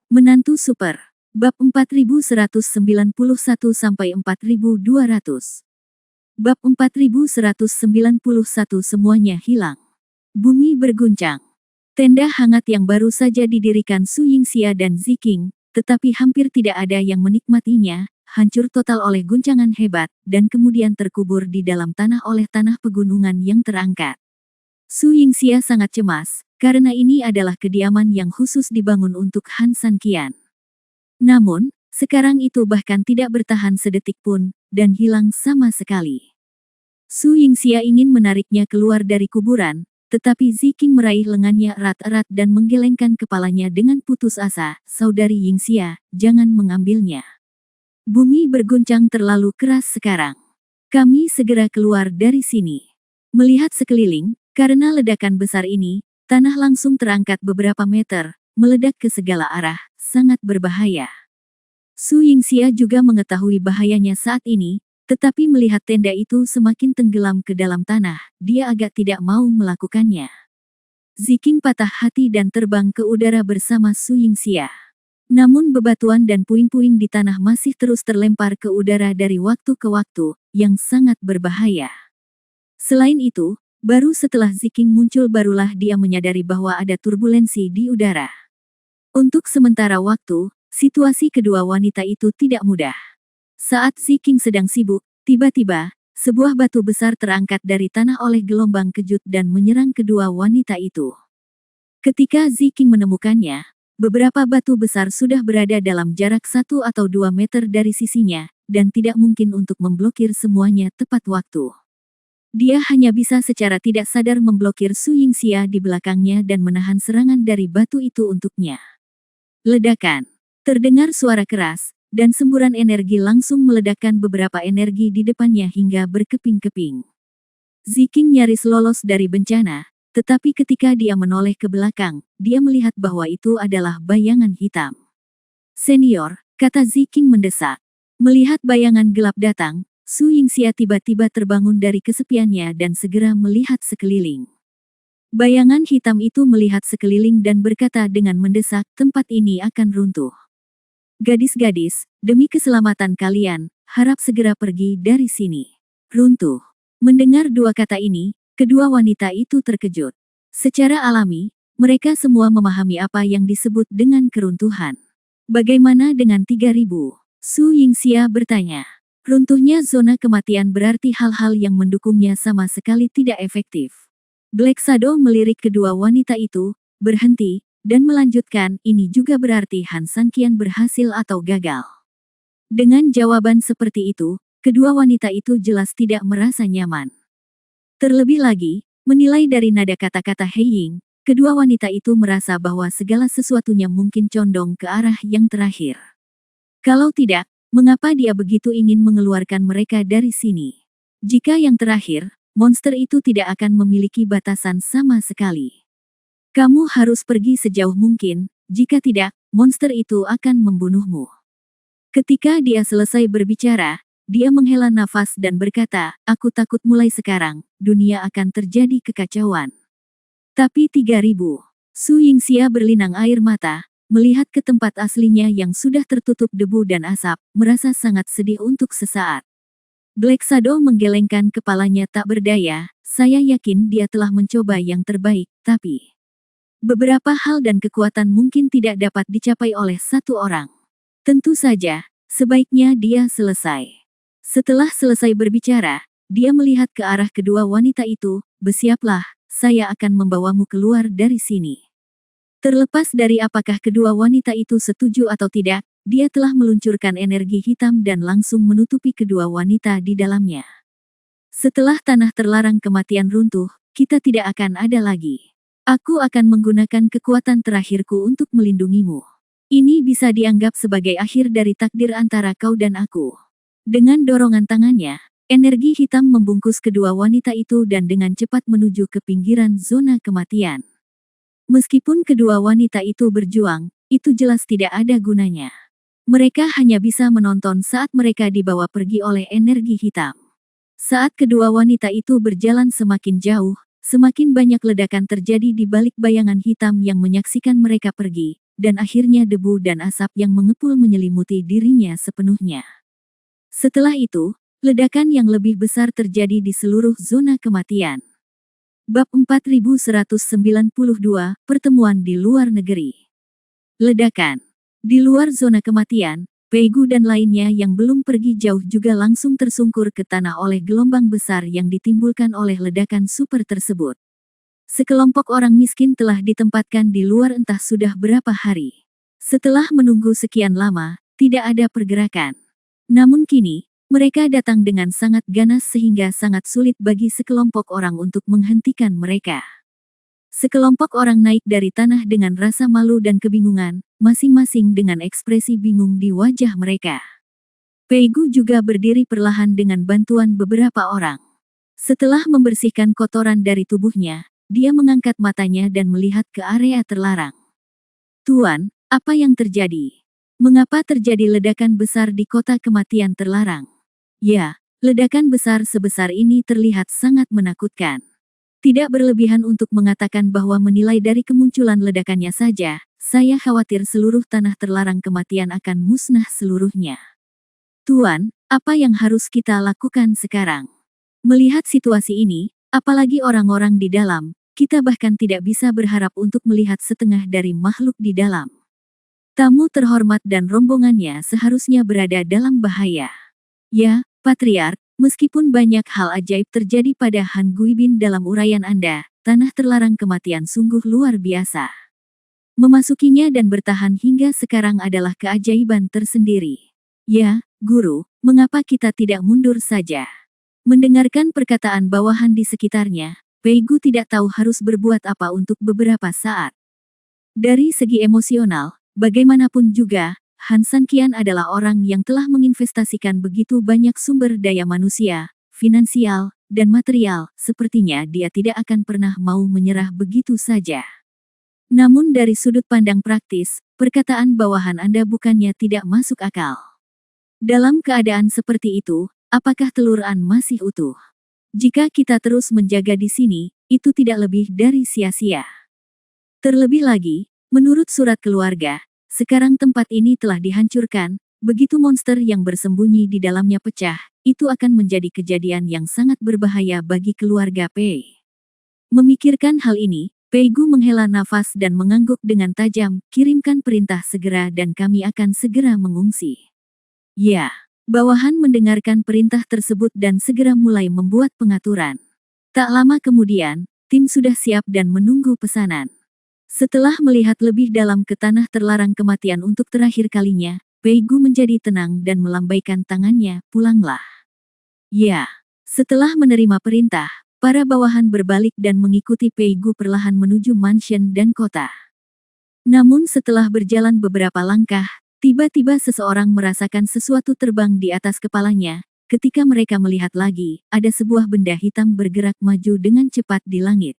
Menantu Super. Bab 4191-4200. Bab 4191 semuanya hilang. Bumi berguncang. Tenda hangat yang baru saja didirikan Su Yingxia dan Ziking, tetapi hampir tidak ada yang menikmatinya, hancur total oleh guncangan hebat, dan kemudian terkubur di dalam tanah oleh tanah pegunungan yang terangkat. Su Yingxia sangat cemas, karena ini adalah kediaman yang khusus dibangun untuk Han Sanqian. Namun, sekarang itu bahkan tidak bertahan sedetik pun, dan hilang sama sekali. Su Yingxia ingin menariknya keluar dari kuburan, tetapi Ziking meraih lengannya erat-erat dan menggelengkan kepalanya dengan putus asa. Saudari Yingxia, jangan mengambilnya. Bumi berguncang terlalu keras sekarang. Kami segera keluar dari sini. Melihat sekeliling, karena ledakan besar ini, tanah langsung terangkat beberapa meter, meledak ke segala arah, sangat berbahaya. Su Yingxia juga mengetahui bahayanya saat ini, tetapi melihat tenda itu semakin tenggelam ke dalam tanah, dia agak tidak mau melakukannya. Ziking patah hati dan terbang ke udara bersama Su Yingxia. Namun bebatuan dan puing-puing di tanah masih terus terlempar ke udara dari waktu ke waktu, yang sangat berbahaya. Selain itu, baru setelah Ziking muncul barulah dia menyadari bahwa ada turbulensi di udara. Untuk sementara waktu, situasi kedua wanita itu tidak mudah. Saat Ziking sedang sibuk, tiba-tiba, sebuah batu besar terangkat dari tanah oleh gelombang kejut dan menyerang kedua wanita itu. Ketika Ziking menemukannya, beberapa batu besar sudah berada dalam jarak 1 atau 2 meter dari sisinya, dan tidak mungkin untuk memblokir semuanya tepat waktu. Dia hanya bisa secara tidak sadar memblokir Su Yingxia di belakangnya dan menahan serangan dari batu itu untuknya. Ledakan. Terdengar suara keras, dan semburan energi langsung meledakkan beberapa energi di depannya hingga berkeping-keping. Ziking nyaris lolos dari bencana, tetapi ketika dia menoleh ke belakang, dia melihat bahwa itu adalah bayangan hitam. Senior, kata Ziking mendesak. Melihat bayangan gelap datang, Su Yingxia tiba-tiba terbangun dari kesepiannya dan segera melihat sekeliling. Bayangan hitam itu melihat sekeliling dan berkata dengan mendesak, tempat ini akan runtuh. Gadis-gadis, demi keselamatan kalian, harap segera pergi dari sini. Runtuh. Mendengar dua kata ini, kedua wanita itu terkejut. Secara alami, mereka semua memahami apa yang disebut dengan keruntuhan. Bagaimana dengan 3000? Su Yingxia bertanya. Runtuhnya zona kematian berarti hal-hal yang mendukungnya sama sekali tidak efektif. Black Shadow melirik kedua wanita itu, berhenti, dan melanjutkan, ini juga berarti Han Sanqian berhasil atau gagal. Dengan jawaban seperti itu, kedua wanita itu jelas tidak merasa nyaman. Terlebih lagi, menilai dari nada kata-kata He Ying, kedua wanita itu merasa bahwa segala sesuatunya mungkin condong ke arah yang terakhir. Kalau tidak, mengapa dia begitu ingin mengeluarkan mereka dari sini? Jika yang terakhir, monster itu tidak akan memiliki batasan sama sekali. Kamu harus pergi sejauh mungkin, jika tidak, monster itu akan membunuhmu. Ketika dia selesai berbicara, dia menghela nafas dan berkata, aku takut mulai sekarang, dunia akan terjadi kekacauan. Tapi 3000. Su Yingxia berlinang air mata, melihat ke tempat aslinya yang sudah tertutup debu dan asap, merasa sangat sedih untuk sesaat. Black Shadow menggelengkan kepalanya tak berdaya, saya yakin dia telah mencoba yang terbaik, tapi beberapa hal dan kekuatan mungkin tidak dapat dicapai oleh satu orang. Tentu saja, sebaiknya dia selesai. Setelah selesai berbicara, dia melihat ke arah kedua wanita itu, bersiaplah, saya akan membawamu keluar dari sini. Terlepas dari apakah kedua wanita itu setuju atau tidak, dia telah meluncurkan energi hitam dan langsung menutupi kedua wanita di dalamnya. Setelah tanah terlarang kematian runtuh, kita tidak akan ada lagi. Aku akan menggunakan kekuatan terakhirku untuk melindungimu. Ini bisa dianggap sebagai akhir dari takdir antara kau dan aku. Dengan dorongan tangannya, energi hitam membungkus kedua wanita itu dan dengan cepat menuju ke pinggiran zona kematian. Meskipun kedua wanita itu berjuang, itu jelas tidak ada gunanya. Mereka hanya bisa menonton saat mereka dibawa pergi oleh energi hitam. Saat kedua wanita itu berjalan semakin jauh, semakin banyak ledakan terjadi di balik bayangan hitam yang menyaksikan mereka pergi, dan akhirnya debu dan asap yang mengepul menyelimuti dirinya sepenuhnya. Setelah itu, ledakan yang lebih besar terjadi di seluruh zona kematian. Bab 4192, Pertemuan di luar negeri. Ledakan. Di luar zona kematian, Peigu dan lainnya yang belum pergi jauh juga langsung tersungkur ke tanah oleh gelombang besar yang ditimbulkan oleh ledakan super tersebut. Sekelompok orang miskin telah ditempatkan di luar entah sudah berapa hari. Setelah menunggu sekian lama, tidak ada pergerakan. Namun kini, mereka datang dengan sangat ganas sehingga sangat sulit bagi sekelompok orang untuk menghentikan mereka. Sekelompok orang naik dari tanah dengan rasa malu dan kebingungan, masing-masing dengan ekspresi bingung di wajah mereka. Peigu juga berdiri perlahan dengan bantuan beberapa orang. Setelah membersihkan kotoran dari tubuhnya, dia mengangkat matanya dan melihat ke area terlarang. Tuan, apa yang terjadi? Mengapa terjadi ledakan besar di kota kematian terlarang? Ya, ledakan besar sebesar ini terlihat sangat menakutkan. Tidak berlebihan untuk mengatakan bahwa menilai dari kemunculan ledakannya saja, saya khawatir seluruh tanah terlarang kematian akan musnah seluruhnya. Tuan, apa yang harus kita lakukan sekarang? Melihat situasi ini, apalagi orang-orang di dalam, kita bahkan tidak bisa berharap untuk melihat setengah dari makhluk di dalam. Tamu terhormat dan rombongannya seharusnya berada dalam bahaya. Ya, Patriark, meskipun banyak hal ajaib terjadi pada Han Guibin dalam uraian Anda, tanah terlarang kematian sungguh luar biasa. Memasukinya dan bertahan hingga sekarang adalah keajaiban tersendiri. Ya, Guru, mengapa kita tidak mundur saja? Mendengarkan perkataan bawahan di sekitarnya, Peigu tidak tahu harus berbuat apa untuk beberapa saat. Dari segi emosional, bagaimanapun juga, Han Sanqian adalah orang yang telah menginvestasikan begitu banyak sumber daya manusia, finansial, dan material, sepertinya dia tidak akan pernah mau menyerah begitu saja. Namun dari sudut pandang praktis, perkataan bawahan Anda bukannya tidak masuk akal. Dalam keadaan seperti itu, apakah telur An masih utuh? Jika kita terus menjaga di sini, itu tidak lebih dari sia-sia. Terlebih lagi, menurut surat keluarga, sekarang tempat ini telah dihancurkan, begitu monster yang bersembunyi di dalamnya pecah, itu akan menjadi kejadian yang sangat berbahaya bagi keluarga Pei. Memikirkan hal ini, Peigu menghela nafas dan mengangguk dengan tajam, kirimkan perintah segera dan kami akan segera mengungsi. Ya, bawahan mendengarkan perintah tersebut dan segera mulai membuat pengaturan. Tak lama kemudian, tim sudah siap dan menunggu pesanan. Setelah melihat lebih dalam ke tanah terlarang kematian untuk terakhir kalinya, Peigu menjadi tenang dan melambaikan tangannya, pulanglah. Ya, setelah menerima perintah, para bawahan berbalik dan mengikuti Peigu perlahan menuju mansion dan kota. Namun setelah berjalan beberapa langkah, tiba-tiba seseorang merasakan sesuatu terbang di atas kepalanya. Ketika mereka melihat lagi, ada sebuah benda hitam bergerak maju dengan cepat di langit.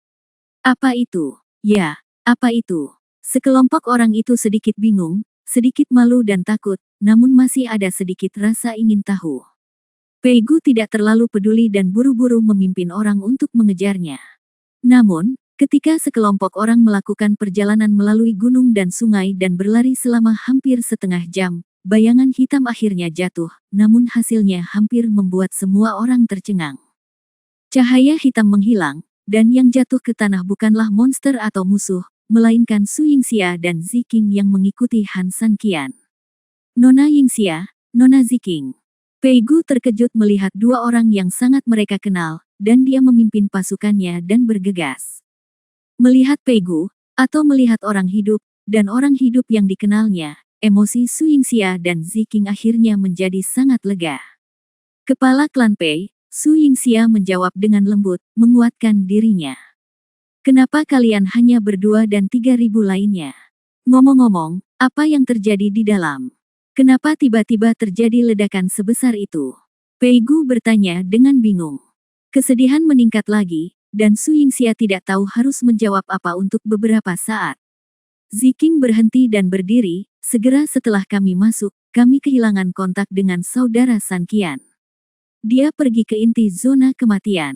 Apa itu? Ya. Apa itu? Sekelompok orang itu sedikit bingung, sedikit malu dan takut, namun masih ada sedikit rasa ingin tahu. Peigu tidak terlalu peduli dan buru-buru memimpin orang untuk mengejarnya. Namun, ketika sekelompok orang melakukan perjalanan melalui gunung dan sungai dan berlari selama hampir setengah jam, bayangan hitam akhirnya jatuh, namun hasilnya hampir membuat semua orang tercengang. Cahaya hitam menghilang, dan yang jatuh ke tanah bukanlah monster atau musuh, melainkan Su Yingxia dan Ziking yang mengikuti Han Sanqian. Nona Yingxia, Nona Ziking. Peigu terkejut melihat dua orang yang sangat mereka kenal, dan dia memimpin pasukannya dan bergegas. Melihat Peigu, atau melihat orang hidup, dan orang hidup yang dikenalnya, emosi Su Yingxia dan Ziking akhirnya menjadi sangat lega. Kepala klan Pei, Su Yingxia menjawab dengan lembut, menguatkan dirinya. Kenapa kalian hanya berdua dan 3.000 lainnya? Ngomong-ngomong, apa yang terjadi di dalam? Kenapa tiba-tiba terjadi ledakan sebesar itu? Peigu bertanya dengan bingung. Kesedihan meningkat lagi, dan Su Yingxia tidak tahu harus menjawab apa untuk beberapa saat. Ziking berhenti dan berdiri, segera setelah kami masuk, kami kehilangan kontak dengan saudara Sanqian. Dia pergi ke inti zona kematian.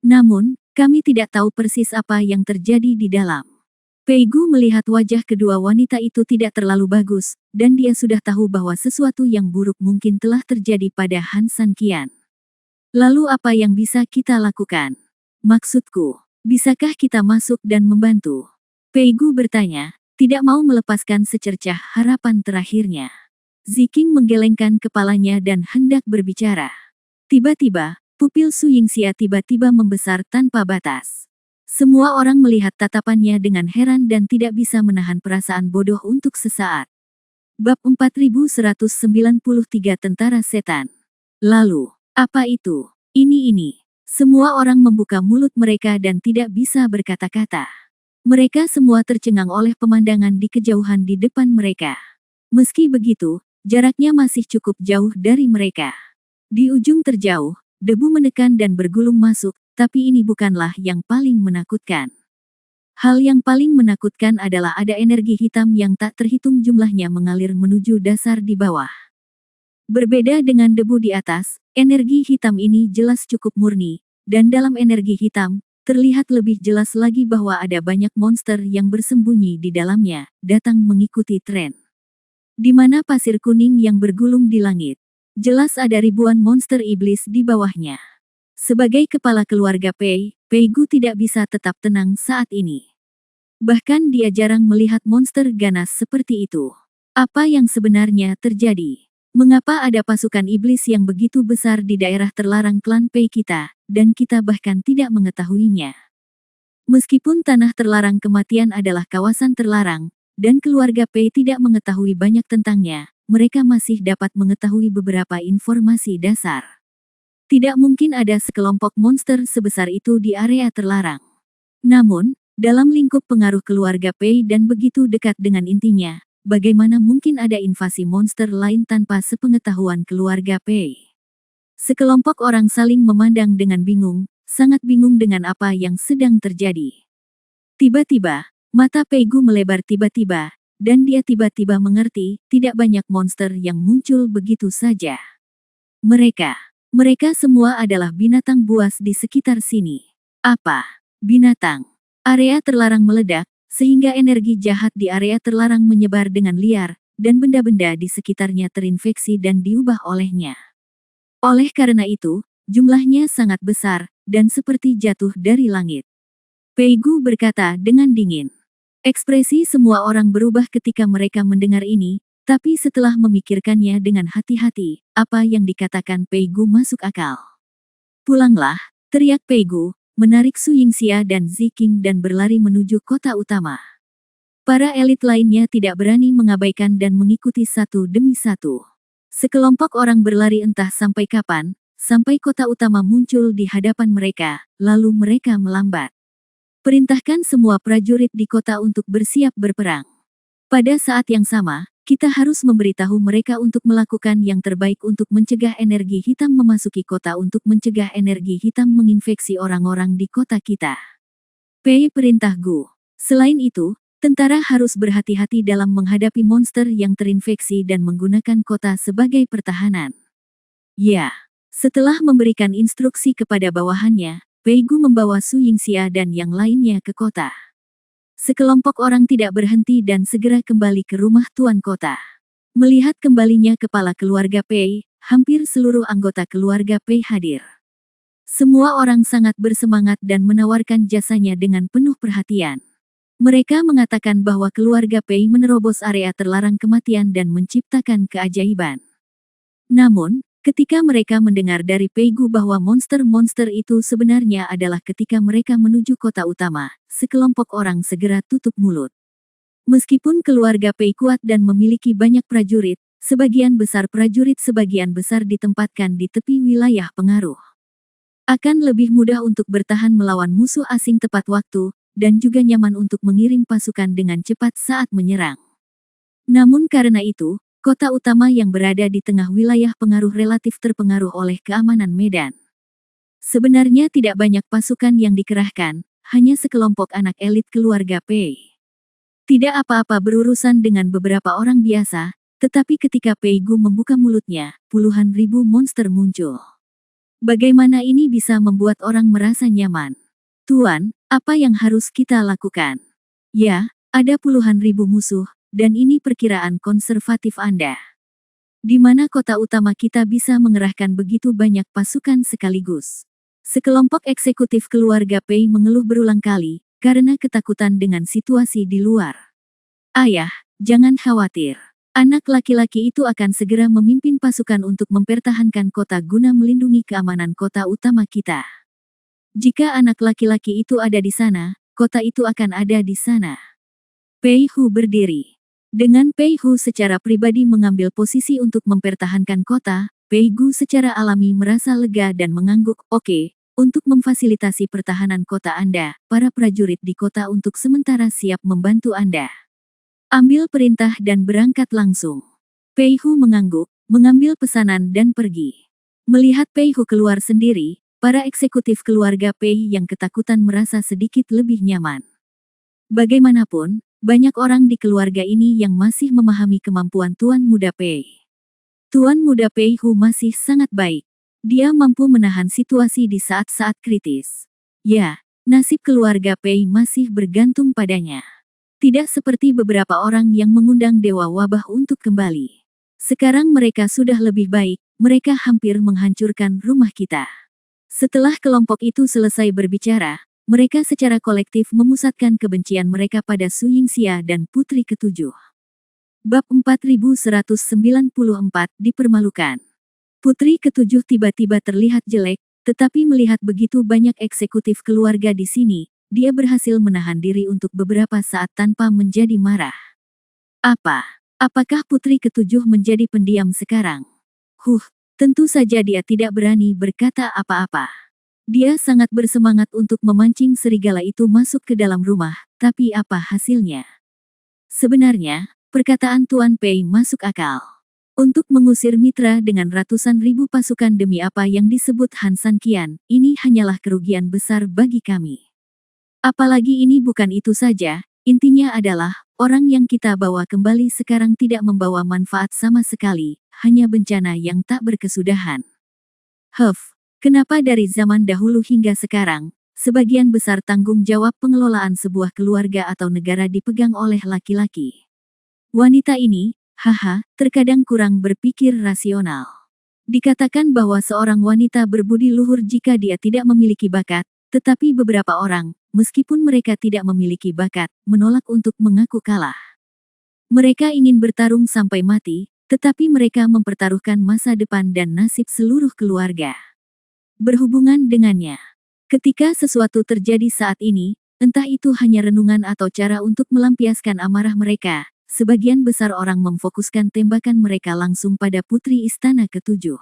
Namun, Kami tidak tahu persis apa yang terjadi di dalam. Pei Gu melihat wajah kedua wanita itu tidak terlalu bagus, dan dia sudah tahu bahwa sesuatu yang buruk mungkin telah terjadi pada Han San Qian. Lalu apa yang bisa kita lakukan? Maksudku, bisakah kita masuk dan membantu? Pei Gu bertanya, tidak mau melepaskan secercah harapan terakhirnya. Ziking menggelengkan kepalanya dan hendak berbicara. Tiba-tiba, pupil Su Yingxia tiba-tiba membesar tanpa batas. Semua orang melihat tatapannya dengan heran dan tidak bisa menahan perasaan bodoh untuk sesaat. Bab 4193 Tentara Setan. Lalu, apa itu? Ini. Semua orang membuka mulut mereka dan tidak bisa berkata-kata. Mereka semua tercengang oleh pemandangan di kejauhan di depan mereka. Meski begitu, jaraknya masih cukup jauh dari mereka. Di ujung terjauh, debu menekan dan bergulung masuk, tapi ini bukanlah yang paling menakutkan. Hal yang paling menakutkan adalah ada energi hitam yang tak terhitung jumlahnya mengalir menuju dasar di bawah. Berbeda dengan debu di atas, energi hitam ini jelas cukup murni, dan dalam energi hitam, terlihat lebih jelas lagi bahwa ada banyak monster yang bersembunyi di dalamnya, datang mengikuti tren. Di mana pasir kuning yang bergulung di langit. Jelas ada ribuan monster iblis di bawahnya. Sebagai kepala keluarga Pei Gu tidak bisa tetap tenang saat ini. Bahkan dia jarang melihat monster ganas seperti itu. Apa yang sebenarnya terjadi? Mengapa ada pasukan iblis yang begitu besar di daerah terlarang klan Pei kita, dan kita bahkan tidak mengetahuinya? Meskipun tanah terlarang kematian adalah kawasan terlarang, dan keluarga Pei tidak mengetahui banyak tentangnya, mereka masih dapat mengetahui beberapa informasi dasar. Tidak mungkin ada sekelompok monster sebesar itu di area terlarang. Namun, dalam lingkup pengaruh keluarga Pei dan begitu dekat dengan intinya, bagaimana mungkin ada invasi monster lain tanpa sepengetahuan keluarga Pei? Sekelompok orang saling memandang dengan bingung, sangat bingung dengan apa yang sedang terjadi. Tiba-tiba, mata Pei Gu melebar tiba-tiba, dan dia tiba-tiba mengerti, tidak banyak monster yang muncul begitu saja. Mereka semua adalah binatang buas di sekitar sini. Apa? Binatang? Area terlarang meledak, sehingga energi jahat di area terlarang menyebar dengan liar, dan benda-benda di sekitarnya terinfeksi dan diubah olehnya. Oleh karena itu, jumlahnya sangat besar, dan seperti jatuh dari langit. Pei Gu berkata dengan dingin. Ekspresi semua orang berubah ketika mereka mendengar ini, tapi setelah memikirkannya dengan hati-hati, apa yang dikatakan Pei Gu masuk akal. Pulanglah, teriak Pei Gu, menarik Su Yingxia dan Ziking dan berlari menuju kota utama. Para elit lainnya tidak berani mengabaikan dan mengikuti satu demi satu. Sekelompok orang berlari entah sampai kapan, sampai kota utama muncul di hadapan mereka, lalu mereka melambat. Perintahkan semua prajurit di kota untuk bersiap berperang. Pada saat yang sama, kita harus memberitahu mereka untuk melakukan yang terbaik untuk mencegah energi hitam memasuki kota untuk mencegah energi hitam menginfeksi orang-orang di kota kita. Pei perintah Gu. Selain itu, tentara harus berhati-hati dalam menghadapi monster yang terinfeksi dan menggunakan kota sebagai pertahanan. Ya, setelah memberikan instruksi kepada bawahannya, Pei Gu membawa Su Yingxia dan yang lainnya ke kota. Sekelompok orang tidak berhenti dan segera kembali ke rumah tuan kota. Melihat kembalinya kepala keluarga Pei, hampir seluruh anggota keluarga Pei hadir. Semua orang sangat bersemangat dan menawarkan jasanya dengan penuh perhatian. Mereka mengatakan bahwa keluarga Pei menerobos area terlarang kematian dan menciptakan keajaiban. Namun, ketika mereka mendengar dari Pei Gu bahwa monster-monster itu sebenarnya adalah ketika mereka menuju kota utama, sekelompok orang segera tutup mulut. Meskipun keluarga Pei kuat dan memiliki banyak prajurit, sebagian besar prajurit sebagian besar ditempatkan di tepi wilayah pengaruh. Akan lebih mudah untuk bertahan melawan musuh asing tepat waktu, dan juga nyaman untuk mengirim pasukan dengan cepat saat menyerang. Namun karena itu, kota utama yang berada di tengah wilayah pengaruh relatif terpengaruh oleh keamanan medan. Sebenarnya tidak banyak pasukan yang dikerahkan, hanya sekelompok anak elit keluarga Pei. Tidak apa-apa berurusan dengan beberapa orang biasa, tetapi ketika Pei Gu membuka mulutnya, puluhan ribu monster muncul. Bagaimana ini bisa membuat orang merasa nyaman? Tuan, apa yang harus kita lakukan? Ya, ada puluhan ribu musuh, dan ini perkiraan konservatif Anda. Di mana kota utama kita bisa mengerahkan begitu banyak pasukan sekaligus? Sekelompok eksekutif keluarga Pei mengeluh berulang kali, karena ketakutan dengan situasi di luar. Ayah, jangan khawatir. Anak laki-laki itu akan segera memimpin pasukan untuk mempertahankan kota guna melindungi keamanan kota utama kita. Jika anak laki-laki itu ada di sana, kota itu akan ada di sana. Pei Hu berdiri. Dengan Pei Hu secara pribadi mengambil posisi untuk mempertahankan kota, Pei Gu secara alami merasa lega dan mengangguk. Oke, untuk memfasilitasi pertahanan kota Anda, para prajurit di kota untuk sementara siap membantu Anda. Ambil perintah dan berangkat langsung. Pei Hu mengangguk, mengambil pesanan dan pergi. Melihat Pei Hu keluar sendiri, para eksekutif keluarga Pei yang ketakutan merasa sedikit lebih nyaman. Bagaimanapun, banyak orang di keluarga ini yang masih memahami kemampuan Tuan Muda Pei. Tuan Muda Pei Hu masih sangat baik. Dia mampu menahan situasi di saat-saat kritis. Ya, nasib keluarga Pei masih bergantung padanya. Tidak seperti beberapa orang yang mengundang Dewa Wabah untuk kembali. Sekarang mereka sudah lebih baik, mereka hampir menghancurkan rumah kita. Setelah kelompok itu selesai berbicara, mereka secara kolektif memusatkan kebencian mereka pada Su Yingxia dan Putri Ketujuh. Bab 4194 dipermalukan. Putri Ketujuh tiba-tiba terlihat jelek, tetapi melihat begitu banyak eksekutif keluarga di sini, dia berhasil menahan diri untuk beberapa saat tanpa menjadi marah. Apakah Putri Ketujuh menjadi pendiam sekarang? Tentu saja dia tidak berani berkata apa-apa. Dia sangat bersemangat untuk memancing serigala itu masuk ke dalam rumah, tapi apa hasilnya? Sebenarnya, perkataan Tuan Pei masuk akal. Untuk mengusir mitra dengan ratusan ribu pasukan demi apa yang disebut Han San Qian, ini hanyalah kerugian besar bagi kami. Apalagi ini bukan itu saja, intinya adalah, orang yang kita bawa kembali sekarang tidak membawa manfaat sama sekali, hanya bencana yang tak berkesudahan. Kenapa dari zaman dahulu hingga sekarang, sebagian besar tanggung jawab pengelolaan sebuah keluarga atau negara dipegang oleh laki-laki? Wanita ini, terkadang kurang berpikir rasional. Dikatakan bahwa seorang wanita berbudi luhur jika dia tidak memiliki bakat, tetapi beberapa orang, meskipun mereka tidak memiliki bakat, menolak untuk mengaku kalah. Mereka ingin bertarung sampai mati, tetapi mereka mempertaruhkan masa depan dan nasib seluruh keluarga. Berhubungan dengannya. Ketika sesuatu terjadi saat ini, entah itu hanya renungan atau cara untuk melampiaskan amarah mereka, sebagian besar orang memfokuskan tembakan mereka langsung pada Putri Istana Ketujuh.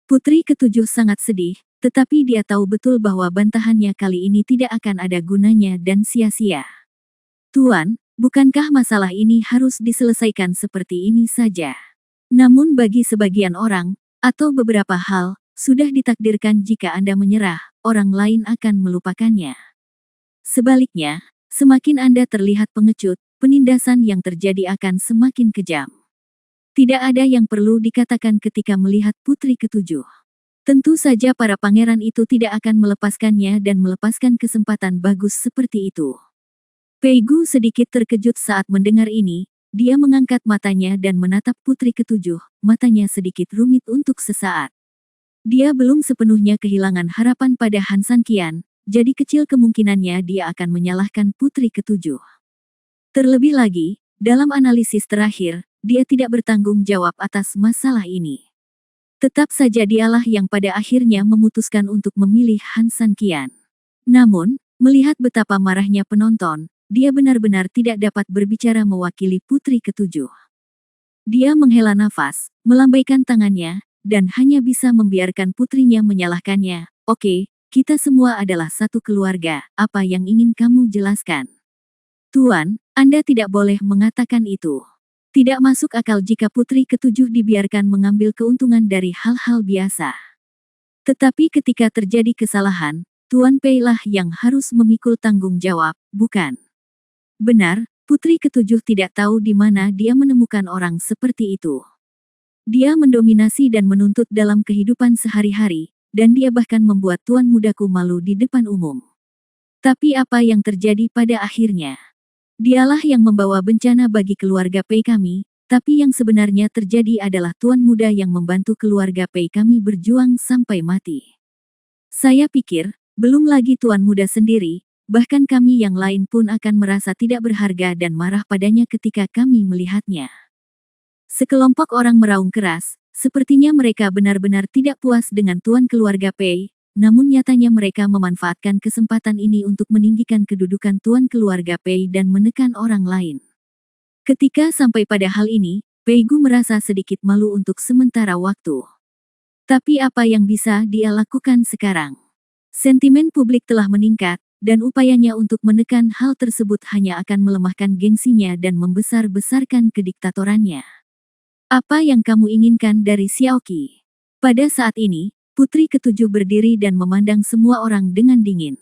Putri Ketujuh sangat sedih, tetapi dia tahu betul bahwa bantahannya kali ini tidak akan ada gunanya dan sia-sia. Tuan, bukankah masalah ini harus diselesaikan seperti ini saja? Namun bagi sebagian orang, atau beberapa hal, sudah ditakdirkan jika Anda menyerah, orang lain akan melupakannya. Sebaliknya, semakin Anda terlihat pengecut, penindasan yang terjadi akan semakin kejam. Tidak ada yang perlu dikatakan ketika melihat Putri Ketujuh. Tentu saja para pangeran itu tidak akan melepaskannya dan melepaskan kesempatan bagus seperti itu. Pei Gu sedikit terkejut saat mendengar ini, dia mengangkat matanya dan menatap Putri Ketujuh, matanya sedikit rumit untuk sesaat. Dia belum sepenuhnya kehilangan harapan pada Han San Qian, jadi kecil kemungkinannya dia akan menyalahkan Putri Ketujuh. Terlebih lagi, dalam analisis terakhir, dia tidak bertanggung jawab atas masalah ini. Tetap saja dialah yang pada akhirnya memutuskan untuk memilih Han San Qian. Namun, melihat betapa marahnya penonton, dia benar-benar tidak dapat berbicara mewakili Putri Ketujuh. Dia menghela nafas, melambaikan tangannya, dan hanya bisa membiarkan putrinya menyalahkannya. Oke, kita semua adalah satu keluarga, apa yang ingin kamu jelaskan? Tuan, Anda tidak boleh mengatakan itu. Tidak masuk akal jika Putri Ketujuh dibiarkan mengambil keuntungan dari hal-hal biasa. Tetapi ketika terjadi kesalahan, Tuan Pei lah yang harus memikul tanggung jawab, bukan? Benar, Putri Ketujuh tidak tahu di mana dia menemukan orang seperti itu. Dia mendominasi dan menuntut dalam kehidupan sehari-hari, dan dia bahkan membuat tuan mudaku malu di depan umum. Tapi apa yang terjadi pada akhirnya? Dialah yang membawa bencana bagi keluarga Pei kami, tapi yang sebenarnya terjadi adalah tuan muda yang membantu keluarga Pei kami berjuang sampai mati. Saya pikir, belum lagi tuan muda sendiri, bahkan kami yang lain pun akan merasa tidak berharga dan marah padanya ketika kami melihatnya. Sekelompok orang meraung keras, sepertinya mereka benar-benar tidak puas dengan tuan keluarga Pei, namun nyatanya mereka memanfaatkan kesempatan ini untuk meninggikan kedudukan tuan keluarga Pei dan menekan orang lain. Ketika sampai pada hal ini, Pei Gu merasa sedikit malu untuk sementara waktu. Tapi apa yang bisa dia lakukan sekarang? Sentimen publik telah meningkat, dan upayanya untuk menekan hal tersebut hanya akan melemahkan gengsinya dan membesar-besarkan kediktatorannya. Apa yang kamu inginkan dari Xiaoqi? Pada saat ini, Putri Ketujuh berdiri dan memandang semua orang dengan dingin.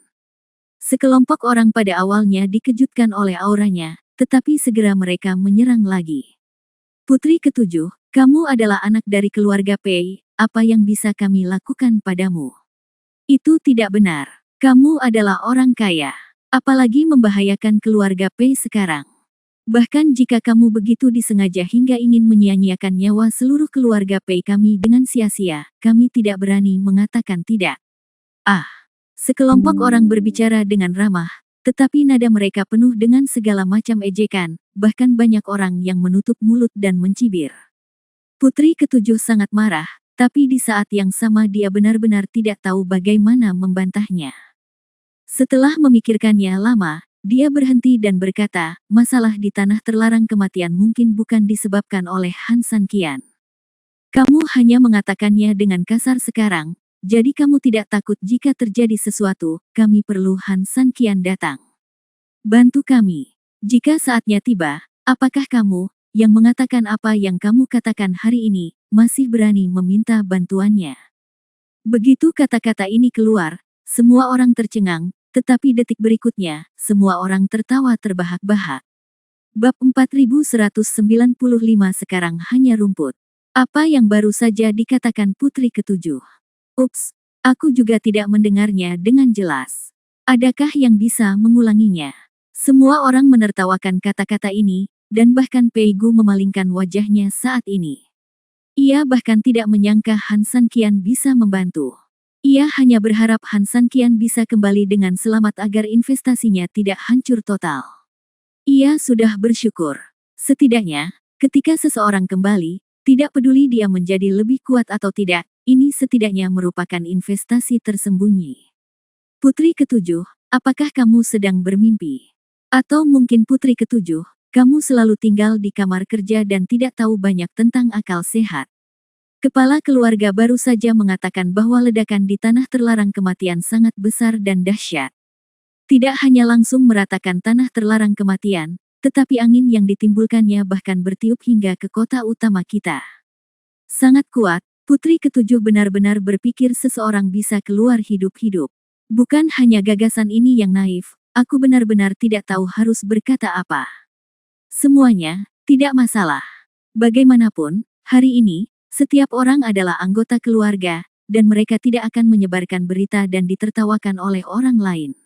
Sekelompok orang pada awalnya dikejutkan oleh auranya, tetapi segera mereka menyerang lagi. Putri Ketujuh, kamu adalah anak dari keluarga Pei, apa yang bisa kami lakukan padamu? Itu tidak benar. Kamu adalah orang kaya. Apalagi membahayakan keluarga Pei sekarang. Bahkan jika kamu begitu disengaja hingga ingin menyia-nyiakan nyawa seluruh keluarga Pei kami dengan sia-sia, kami tidak berani mengatakan tidak. Sekelompok orang berbicara dengan ramah, tetapi nada mereka penuh dengan segala macam ejekan, bahkan banyak orang yang menutup mulut dan mencibir. Putri Ketujuh sangat marah, tapi di saat yang sama dia benar-benar tidak tahu bagaimana membantahnya. Setelah memikirkannya lama, dia berhenti dan berkata, masalah di tanah terlarang kematian mungkin bukan disebabkan oleh Han San Qian. Kamu hanya mengatakannya dengan kasar sekarang, jadi kamu tidak takut jika terjadi sesuatu, kami perlu Han San Qian datang. Bantu kami. Jika saatnya tiba, apakah kamu, yang mengatakan apa yang kamu katakan hari ini, masih berani meminta bantuannya? Begitu kata-kata ini keluar, semua orang tercengang, tetapi detik berikutnya, semua orang tertawa terbahak-bahak. Bab 4195 sekarang hanya rumput. Apa yang baru saja dikatakan Putri Ketujuh? Ups, aku juga tidak mendengarnya dengan jelas. Adakah yang bisa mengulanginya? Semua orang menertawakan kata-kata ini, dan bahkan Pei Gu memalingkan wajahnya saat ini. Ia bahkan tidak menyangka Han San Qian bisa membantu. Ia hanya berharap Han San Qian bisa kembali dengan selamat agar investasinya tidak hancur total. Ia sudah bersyukur. Setidaknya, ketika seseorang kembali, tidak peduli dia menjadi lebih kuat atau tidak, ini setidaknya merupakan investasi tersembunyi. Putri Ketujuh, apakah kamu sedang bermimpi? Atau mungkin Putri Ketujuh, kamu selalu tinggal di kamar kerja dan tidak tahu banyak tentang akal sehat. Kepala keluarga baru saja mengatakan bahwa ledakan di tanah terlarang kematian sangat besar dan dahsyat. Tidak hanya langsung meratakan tanah terlarang kematian, tetapi angin yang ditimbulkannya bahkan bertiup hingga ke kota utama kita. Sangat kuat, Putri Ketujuh benar-benar berpikir seseorang bisa keluar hidup-hidup. Bukan hanya gagasan ini yang naif, aku benar-benar tidak tahu harus berkata apa. Semuanya, tidak masalah. Bagaimanapun, hari ini, setiap orang adalah anggota keluarga, dan mereka tidak akan menyebarkan berita dan ditertawakan oleh orang lain.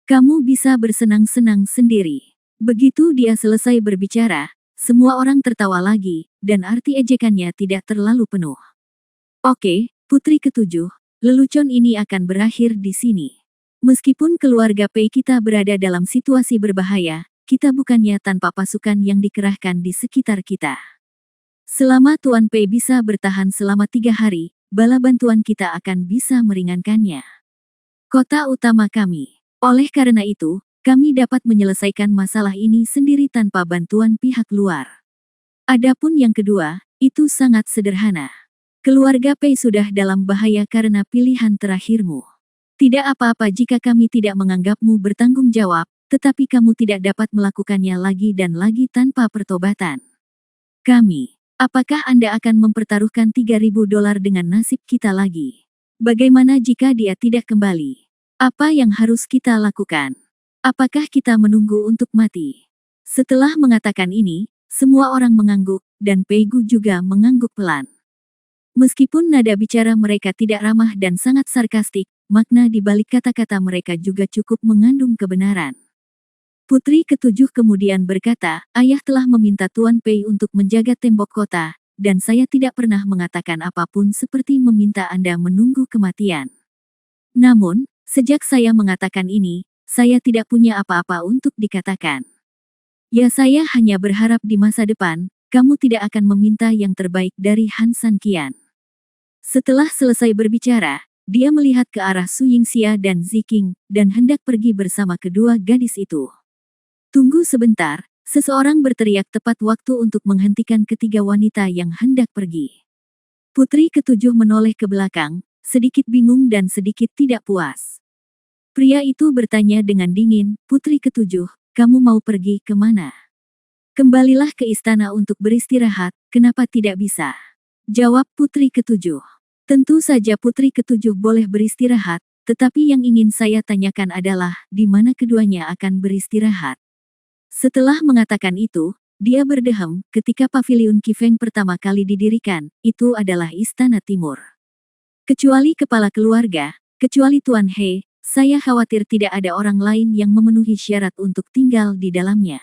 Kamu bisa bersenang-senang sendiri. Begitu dia selesai berbicara, semua orang tertawa lagi, dan arti ejekannya tidak terlalu penuh. Oke, Putri Ketujuh, lelucon ini akan berakhir di sini. Meskipun keluarga Pei kita berada dalam situasi berbahaya, kita bukannya tanpa pasukan yang dikerahkan di sekitar kita. Selama Tuan Pei bisa bertahan selama 3 hari, bala bantuan kita akan bisa meringankannya. Kota utama kami. Oleh karena itu, kami dapat menyelesaikan masalah ini sendiri tanpa bantuan pihak luar. Adapun yang kedua, itu sangat sederhana. Keluarga Pei sudah dalam bahaya karena pilihan terakhirmu. Tidak apa-apa jika kami tidak menganggapmu bertanggung jawab, tetapi kamu tidak dapat melakukannya lagi dan lagi tanpa pertobatan. Kami. Apakah Anda akan mempertaruhkan $3.000 dengan nasib kita lagi? Bagaimana jika dia tidak kembali? Apa yang harus kita lakukan? Apakah kita menunggu untuk mati? Setelah mengatakan ini, semua orang mengangguk, dan Pei Gu juga mengangguk pelan. Meskipun nada bicara mereka tidak ramah dan sangat sarkastik, makna di balik kata-kata mereka juga cukup mengandung kebenaran. Putri ketujuh kemudian berkata, ayah telah meminta Tuan Pei untuk menjaga tembok kota, dan saya tidak pernah mengatakan apapun seperti meminta Anda menunggu kematian. Namun, sejak saya mengatakan ini, saya tidak punya apa-apa untuk dikatakan. Ya, saya hanya berharap di masa depan, kamu tidak akan meminta yang terbaik dari Han Sanqian. Setelah selesai berbicara, dia melihat ke arah Su Yingxia dan Ziking, dan hendak pergi bersama kedua gadis itu. Tunggu sebentar, seseorang berteriak tepat waktu untuk menghentikan ketiga wanita yang hendak pergi. Putri ketujuh menoleh ke belakang, sedikit bingung dan sedikit tidak puas. Pria itu bertanya dengan dingin, Putri ketujuh, kamu mau pergi kemana? Kembalilah ke istana untuk beristirahat, kenapa tidak bisa? Jawab Putri ketujuh. Tentu saja Putri ketujuh boleh beristirahat, tetapi yang ingin saya tanyakan adalah, di mana keduanya akan beristirahat? Setelah mengatakan itu, dia berdehem, ketika paviliun Qifeng pertama kali didirikan, itu adalah Istana Timur. Kecuali kepala keluarga, kecuali Tuan He, saya khawatir tidak ada orang lain yang memenuhi syarat untuk tinggal di dalamnya.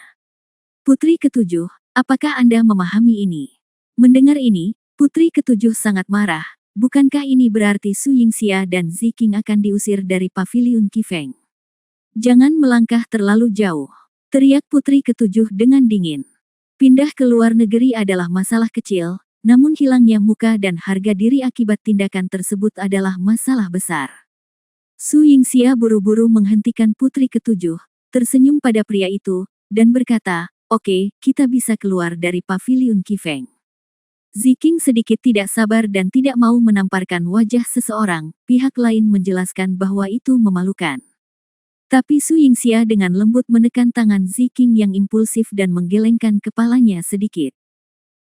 Putri ketujuh, apakah Anda memahami ini? Mendengar ini, Putri ketujuh sangat marah, bukankah ini berarti Su Yingxia dan Ziking akan diusir dari paviliun Qifeng? Jangan melangkah terlalu jauh. Teriak Putri ketujuh dengan dingin. Pindah ke luar negeri adalah masalah kecil, namun hilangnya muka dan harga diri akibat tindakan tersebut adalah masalah besar. Su Yingxia buru-buru menghentikan Putri ketujuh, tersenyum pada pria itu, dan berkata, oke, kita bisa keluar dari paviliun Qifeng. Ziking sedikit tidak sabar dan tidak mau menamparkan wajah seseorang, pihak lain menjelaskan bahwa itu memalukan. Tapi Su Yingxia dengan lembut menekan tangan Ziking yang impulsif dan menggelengkan kepalanya sedikit.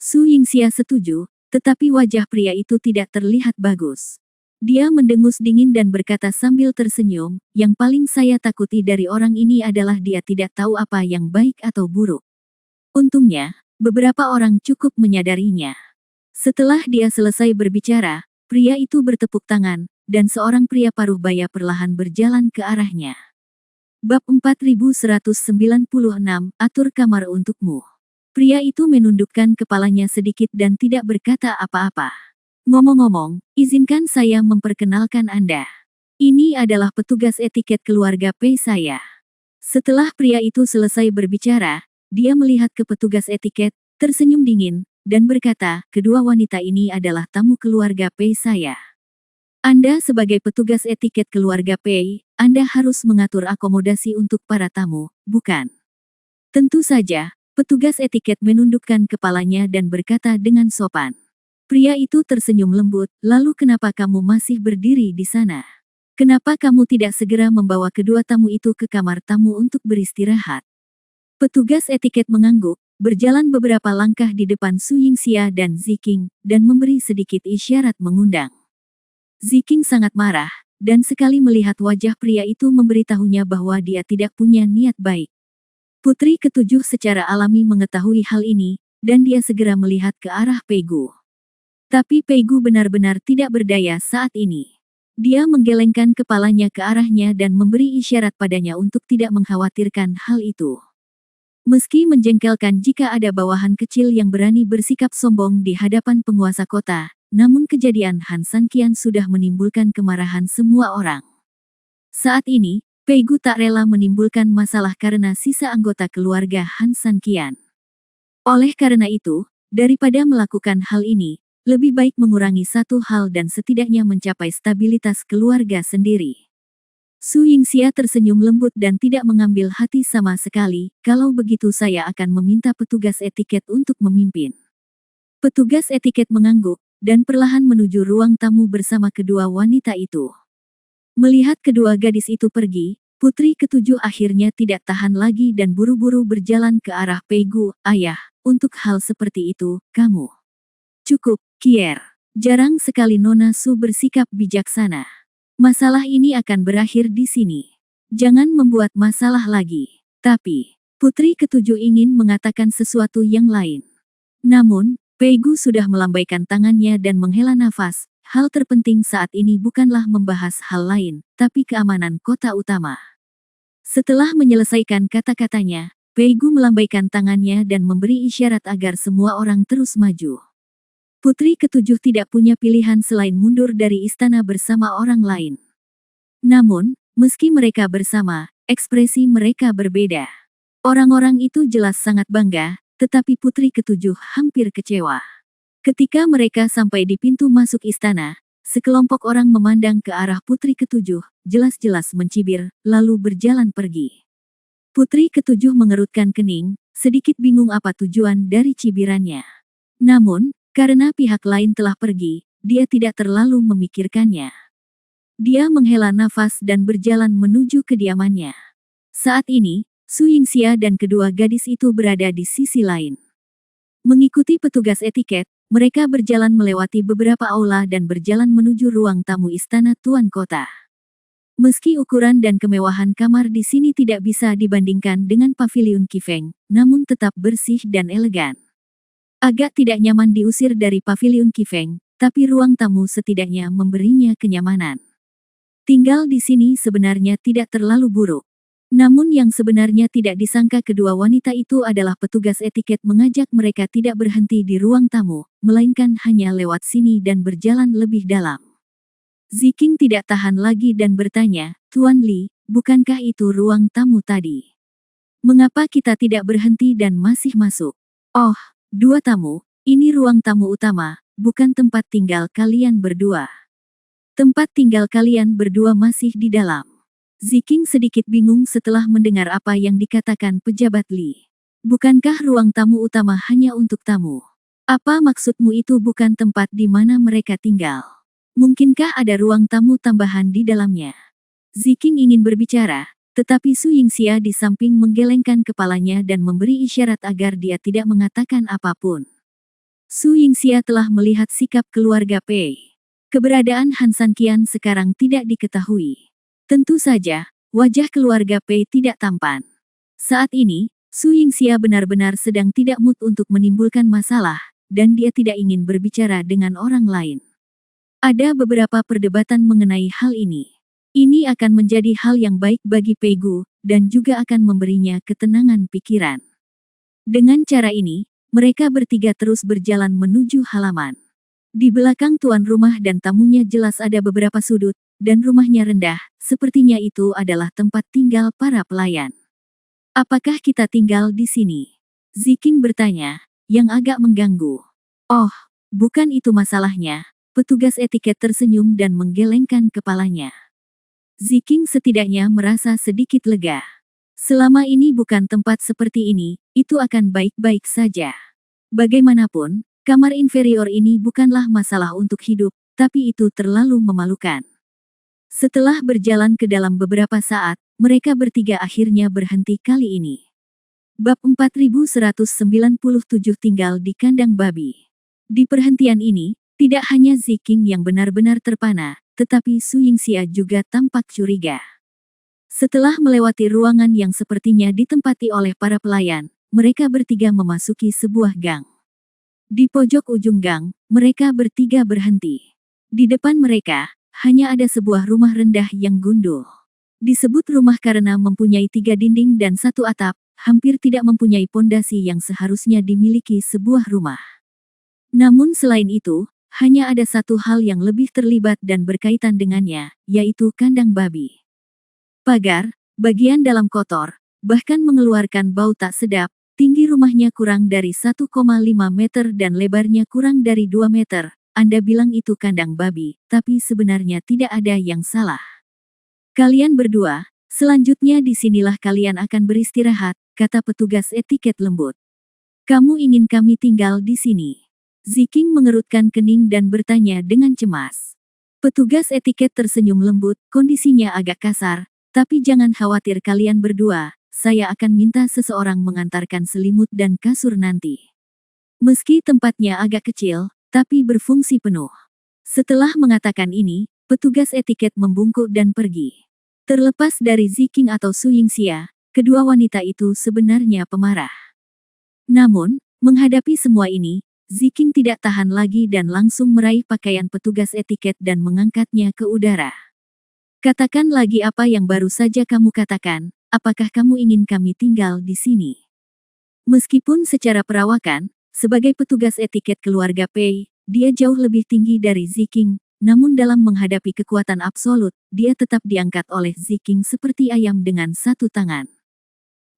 Su Yingxia setuju, tetapi wajah pria itu tidak terlihat bagus. Dia mendengus dingin dan berkata sambil tersenyum, yang paling saya takuti dari orang ini adalah dia tidak tahu apa yang baik atau buruk. Untungnya, beberapa orang cukup menyadarinya. Setelah dia selesai berbicara, pria itu bertepuk tangan, dan seorang pria paruh baya perlahan berjalan ke arahnya. Bab 4196, atur kamar untukmu. Pria itu menundukkan kepalanya sedikit dan tidak berkata apa-apa. Ngomong-ngomong, izinkan saya memperkenalkan Anda. Ini adalah petugas etiket keluarga Pei saya. Setelah pria itu selesai berbicara, dia melihat ke petugas etiket, tersenyum dingin, dan berkata, kedua wanita ini adalah tamu keluarga Pei saya. Anda sebagai petugas etiket keluarga Pei, Anda harus mengatur akomodasi untuk para tamu, bukan? Tentu saja, petugas etiket menundukkan kepalanya dan berkata dengan sopan. Pria itu tersenyum lembut, lalu kenapa kamu masih berdiri di sana? Kenapa kamu tidak segera membawa kedua tamu itu ke kamar tamu untuk beristirahat? Petugas etiket mengangguk, berjalan beberapa langkah di depan Su Yingxia dan Ziking, dan memberi sedikit isyarat mengundang. Ziking sangat marah, dan sekali melihat wajah pria itu memberitahunya bahwa dia tidak punya niat baik. Putri ketujuh secara alami mengetahui hal ini, dan dia segera melihat ke arah Pei Gu. Tapi Pei Gu benar-benar tidak berdaya saat ini. Dia menggelengkan kepalanya ke arahnya dan memberi isyarat padanya untuk tidak mengkhawatirkan hal itu. Meski menjengkelkan jika ada bawahan kecil yang berani bersikap sombong di hadapan penguasa kota, namun kejadian Han Sanqian sudah menimbulkan kemarahan semua orang. Saat ini, Pei Gu tak rela menimbulkan masalah karena sisa anggota keluarga Han Sanqian. Oleh karena itu, daripada melakukan hal ini, lebih baik mengurangi satu hal dan setidaknya mencapai stabilitas keluarga sendiri. Su Yingxia tersenyum lembut dan tidak mengambil hati sama sekali, kalau begitu saya akan meminta petugas etiket untuk memimpin. Petugas etiket mengangguk, dan perlahan menuju ruang tamu bersama kedua wanita itu. Melihat kedua gadis itu pergi, putri ketujuh akhirnya tidak tahan lagi dan buru-buru berjalan ke arah Pei Gu. Ayah, untuk hal seperti itu, kamu. Cukup, Kier. Jarang sekali Nona Su bersikap bijaksana. Masalah ini akan berakhir di sini. Jangan membuat masalah lagi. Tapi, putri ketujuh ingin mengatakan sesuatu yang lain. Namun, Pei Gu sudah melambaikan tangannya dan menghela nafas, hal terpenting saat ini bukanlah membahas hal lain, tapi keamanan kota utama. Setelah menyelesaikan kata-katanya, Pei Gu melambaikan tangannya dan memberi isyarat agar semua orang terus maju. Putri ketujuh tidak punya pilihan selain mundur dari istana bersama orang lain. Namun, meski mereka bersama, ekspresi mereka berbeda. Orang-orang itu jelas sangat bangga, tetapi putri ketujuh hampir kecewa. Ketika mereka sampai di pintu masuk istana, sekelompok orang memandang ke arah putri ketujuh, jelas-jelas mencibir, lalu berjalan pergi. Putri ketujuh mengerutkan kening, sedikit bingung apa tujuan dari cibirannya. Namun, karena pihak lain telah pergi, dia tidak terlalu memikirkannya. Dia menghela nafas dan berjalan menuju kediamannya. Saat ini, Su Yingxia dan kedua gadis itu berada di sisi lain. Mengikuti petugas etiket, mereka berjalan melewati beberapa aula dan berjalan menuju ruang tamu istana Tuan Kota. Meski ukuran dan kemewahan kamar di sini tidak bisa dibandingkan dengan paviliun Qifeng, namun tetap bersih dan elegan. Agak tidak nyaman diusir dari paviliun Qifeng, tapi ruang tamu setidaknya memberinya kenyamanan. Tinggal di sini sebenarnya tidak terlalu buruk. Namun yang sebenarnya tidak disangka kedua wanita itu adalah petugas etiket mengajak mereka tidak berhenti di ruang tamu, melainkan hanya lewat sini dan berjalan lebih dalam. Ziking tidak tahan lagi dan bertanya, "Tuan Li, bukankah itu ruang tamu tadi? Mengapa kita tidak berhenti dan masih masuk?" "Oh, dua tamu, ini ruang tamu utama, bukan tempat tinggal kalian berdua. Tempat tinggal kalian berdua masih di dalam." Ziking sedikit bingung setelah mendengar apa yang dikatakan pejabat Li. "Bukankah ruang tamu utama hanya untuk tamu? Apa maksudmu itu bukan tempat di mana mereka tinggal? Mungkinkah ada ruang tamu tambahan di dalamnya?" Ziking ingin berbicara, tetapi Su Yingxia di samping menggelengkan kepalanya dan memberi isyarat agar dia tidak mengatakan apapun. Su Yingxia telah melihat sikap keluarga Pei. Keberadaan Han Sanqian sekarang tidak diketahui. Tentu saja, wajah keluarga Pei tidak tampan. Saat ini, Su Yingxia benar-benar sedang tidak mood untuk menimbulkan masalah, dan dia tidak ingin berbicara dengan orang lain. Ada beberapa perdebatan mengenai hal ini. Ini akan menjadi hal yang baik bagi Pei Gu, dan juga akan memberinya ketenangan pikiran. Dengan cara ini, mereka bertiga terus berjalan menuju halaman. Di belakang tuan rumah dan tamunya jelas ada beberapa sudut, dan rumahnya rendah, sepertinya itu adalah tempat tinggal para pelayan. "Apakah kita tinggal di sini?" Ziking bertanya, yang agak mengganggu. "Oh, bukan itu masalahnya." Petugas etiket tersenyum dan menggelengkan kepalanya. Ziking setidaknya merasa sedikit lega. Selama ini bukan tempat seperti ini, itu akan baik-baik saja. Bagaimanapun, kamar inferior ini bukanlah masalah untuk hidup, tapi itu terlalu memalukan. Setelah berjalan ke dalam beberapa saat, mereka bertiga akhirnya berhenti kali ini. Bab 4197 tinggal di kandang babi. Di perhentian ini, tidak hanya Ziking yang benar-benar terpana, tetapi Su Yingxia juga tampak curiga. Setelah melewati ruangan yang sepertinya ditempati oleh para pelayan, mereka bertiga memasuki sebuah gang. Di pojok ujung gang, mereka bertiga berhenti. Di depan mereka, hanya ada sebuah rumah rendah yang gundul. Disebut rumah karena mempunyai 3 dinding dan 1 atap, hampir tidak mempunyai pondasi yang seharusnya dimiliki sebuah rumah. Namun selain itu, hanya ada satu hal yang lebih terlibat dan berkaitan dengannya, yaitu kandang babi. Pagar, bagian dalam kotor, bahkan mengeluarkan bau tak sedap. Tinggi rumahnya kurang dari 1,5 meter dan lebarnya kurang dari 2 meter. Anda bilang itu kandang babi, tapi sebenarnya tidak ada yang salah. "Kalian berdua, selanjutnya disinilah kalian akan beristirahat," kata petugas etiket lembut. "Kamu ingin kami tinggal di sini?" Ziking mengerutkan kening dan bertanya dengan cemas. Petugas etiket tersenyum lembut, "Kondisinya agak kasar, tapi jangan khawatir kalian berdua, saya akan minta seseorang mengantarkan selimut dan kasur nanti." Meski tempatnya agak kecil, tapi berfungsi penuh. Setelah mengatakan ini, petugas etiket membungkuk dan pergi. Terlepas dari Ziking atau Su Yingxia, kedua wanita itu sebenarnya pemarah. Namun, menghadapi semua ini, Ziking tidak tahan lagi dan langsung meraih pakaian petugas etiket dan mengangkatnya ke udara. Katakan lagi apa yang baru saja kamu katakan, apakah kamu ingin kami tinggal di sini? Meskipun secara perawakan, sebagai petugas etiket keluarga Pei, dia jauh lebih tinggi dari Ziking, namun dalam menghadapi kekuatan absolut, dia tetap diangkat oleh Ziking seperti ayam dengan satu tangan.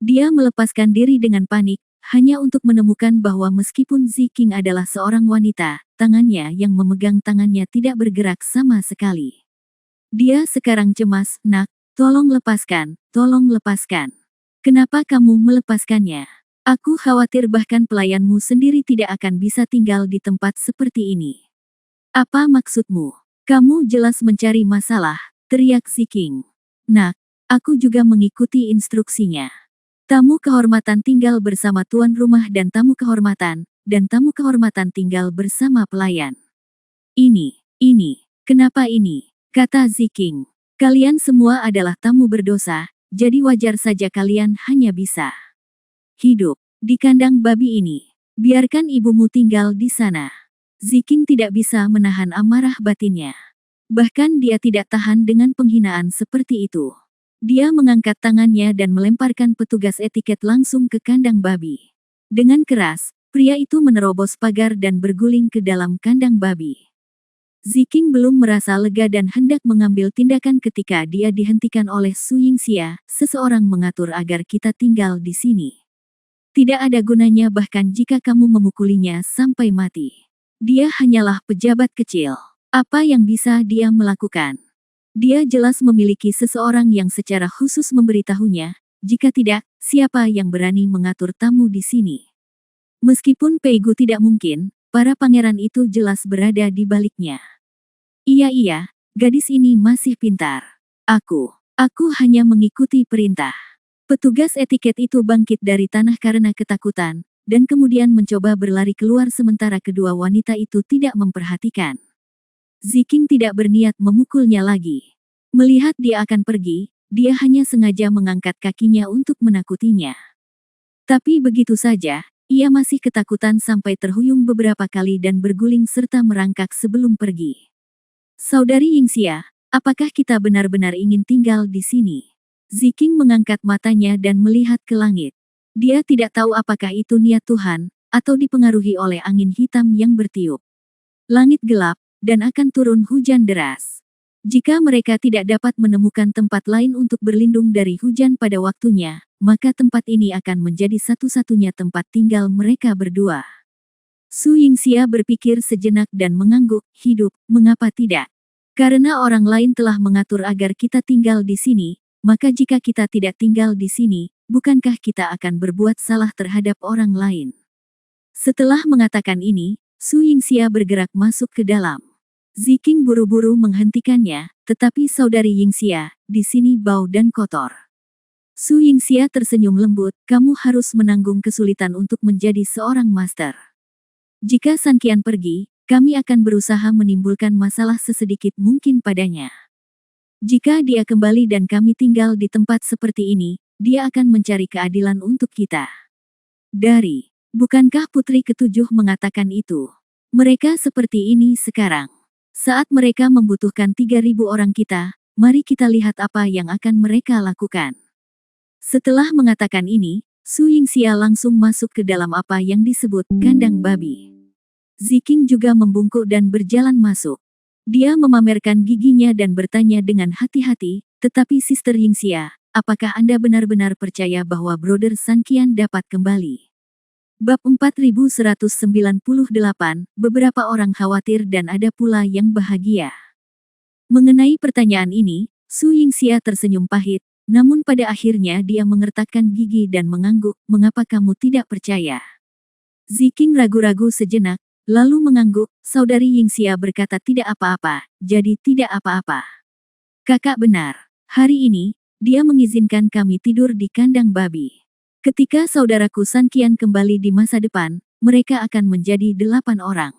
Dia melepaskan diri dengan panik, hanya untuk menemukan bahwa meskipun Ziking adalah seorang wanita, tangannya yang memegang tangannya tidak bergerak sama sekali. Dia sekarang cemas, "Nak, tolong lepaskan, tolong lepaskan. Kenapa kamu melepaskannya? Aku khawatir bahkan pelayanmu sendiri tidak akan bisa tinggal di tempat seperti ini." "Apa maksudmu? Kamu jelas mencari masalah," teriak Ziking. "Nak, aku juga mengikuti instruksinya. Tamu kehormatan tinggal bersama tuan rumah dan tamu kehormatan tinggal bersama pelayan. Ini, kenapa ini?" kata Ziking. "Kalian semua adalah tamu berdosa, jadi wajar saja kalian hanya bisa hidup di kandang babi ini. Biarkan ibumu tinggal di sana." Ziking tidak bisa menahan amarah batinnya. Bahkan dia tidak tahan dengan penghinaan seperti itu. Dia mengangkat tangannya dan melemparkan petugas etiket langsung ke kandang babi. Dengan keras, pria itu menerobos pagar dan berguling ke dalam kandang babi. Ziking belum merasa lega dan hendak mengambil tindakan ketika dia dihentikan oleh Su Yingxia, "Seseorang mengatur agar kita tinggal di sini. Tidak ada gunanya bahkan jika kamu memukulinya sampai mati. Dia hanyalah pejabat kecil. Apa yang bisa dia melakukan? Dia jelas memiliki seseorang yang secara khusus memberitahunya, jika tidak, siapa yang berani mengatur tamu di sini?" Meskipun Peigu tidak mungkin, para pangeran itu jelas berada di baliknya. Iya, gadis ini masih pintar. Aku hanya mengikuti perintah." Petugas etiket itu bangkit dari tanah karena ketakutan, dan kemudian mencoba berlari keluar sementara kedua wanita itu tidak memperhatikan. Ziking tidak berniat memukulnya lagi. Melihat dia akan pergi, dia hanya sengaja mengangkat kakinya untuk menakutinya. Tapi begitu saja, ia masih ketakutan sampai terhuyung beberapa kali dan berguling serta merangkak sebelum pergi. "Saudari Yingxia, apakah kita benar-benar ingin tinggal di sini?" Ziking mengangkat matanya dan melihat ke langit. Dia tidak tahu apakah itu niat Tuhan, atau dipengaruhi oleh angin hitam yang bertiup. Langit gelap, dan akan turun hujan deras. Jika mereka tidak dapat menemukan tempat lain untuk berlindung dari hujan pada waktunya, maka tempat ini akan menjadi satu-satunya tempat tinggal mereka berdua. Su Yingxia berpikir sejenak dan mengangguk, "Hidup, mengapa tidak? Karena orang lain telah mengatur agar kita tinggal di sini, maka jika kita tidak tinggal di sini, bukankah kita akan berbuat salah terhadap orang lain?" Setelah mengatakan ini, Su Yingxia bergerak masuk ke dalam. Ziking buru-buru menghentikannya, "Tetapi saudari Yingxia, di sini bau dan kotor." Su Yingxia tersenyum lembut, "Kamu harus menanggung kesulitan untuk menjadi seorang master. Jika San Qian pergi, kami akan berusaha menimbulkan masalah sesedikit mungkin padanya. Jika dia kembali dan kami tinggal di tempat seperti ini, dia akan mencari keadilan untuk kita." Bukankah putri ketujuh mengatakan itu? Mereka seperti ini sekarang. Saat mereka membutuhkan 3.000 orang kita, mari kita lihat apa yang akan mereka lakukan. Setelah mengatakan ini, Su Yingxia langsung masuk ke dalam apa yang disebut kandang babi. Ziking juga membungkuk dan berjalan masuk. Dia memamerkan giginya dan bertanya dengan hati-hati, "Tetapi Sister Yingxia, apakah Anda benar-benar percaya bahwa Brother San Qian dapat kembali?" Bab 4198, beberapa orang khawatir dan ada pula yang bahagia. Mengenai pertanyaan ini, Su Yingxia tersenyum pahit, namun pada akhirnya dia mengertakkan gigi dan mengangguk, "Mengapa kamu tidak percaya?" Ziking ragu-ragu sejenak, lalu mengangguk. Saudari Yingxia berkata tidak apa-apa, jadi tidak apa-apa. Kakak benar. Hari ini, dia mengizinkan kami tidur di kandang babi. Ketika saudaraku San Qian kembali di masa depan, mereka akan menjadi 8 orang.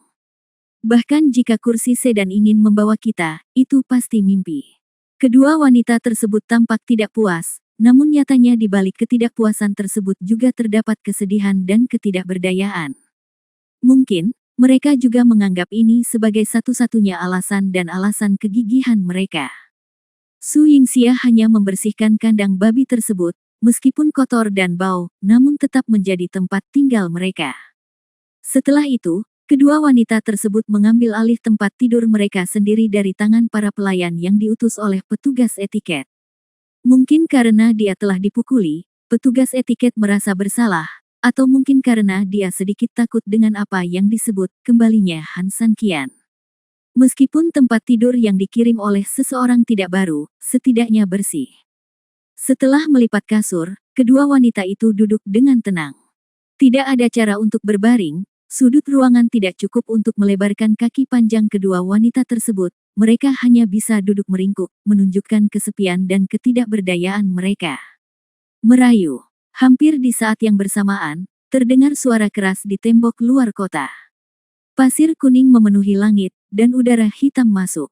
Bahkan jika kursi sedan ingin membawa kita, itu pasti mimpi. Kedua wanita tersebut tampak tidak puas, namun nyatanya di balik ketidakpuasan tersebut juga terdapat kesedihan dan ketidakberdayaan. Mungkin, Mereka juga menganggap ini sebagai satu-satunya alasan dan alasan kegigihan mereka. Su Yingxia hanya membersihkan kandang babi tersebut, meskipun kotor dan bau, namun tetap menjadi tempat tinggal mereka. Setelah itu, kedua wanita tersebut mengambil alih tempat tidur mereka sendiri dari tangan para pelayan yang diutus oleh petugas etiket. Mungkin karena dia telah dipukuli, petugas etiket merasa bersalah, atau mungkin karena dia sedikit takut dengan apa yang disebut kembalinya Han San Qian. Meskipun tempat tidur yang dikirim oleh seseorang tidak baru, setidaknya bersih. Setelah melipat kasur, kedua wanita itu duduk dengan tenang. Tidak ada cara untuk berbaring, sudut ruangan tidak cukup untuk melebarkan kaki panjang kedua wanita tersebut, mereka hanya bisa duduk meringkuk, menunjukkan kesepian dan ketidakberdayaan mereka. Merayu. Hampir di saat yang bersamaan, terdengar suara keras di tembok luar kota. Pasir kuning memenuhi langit, dan udara hitam masuk.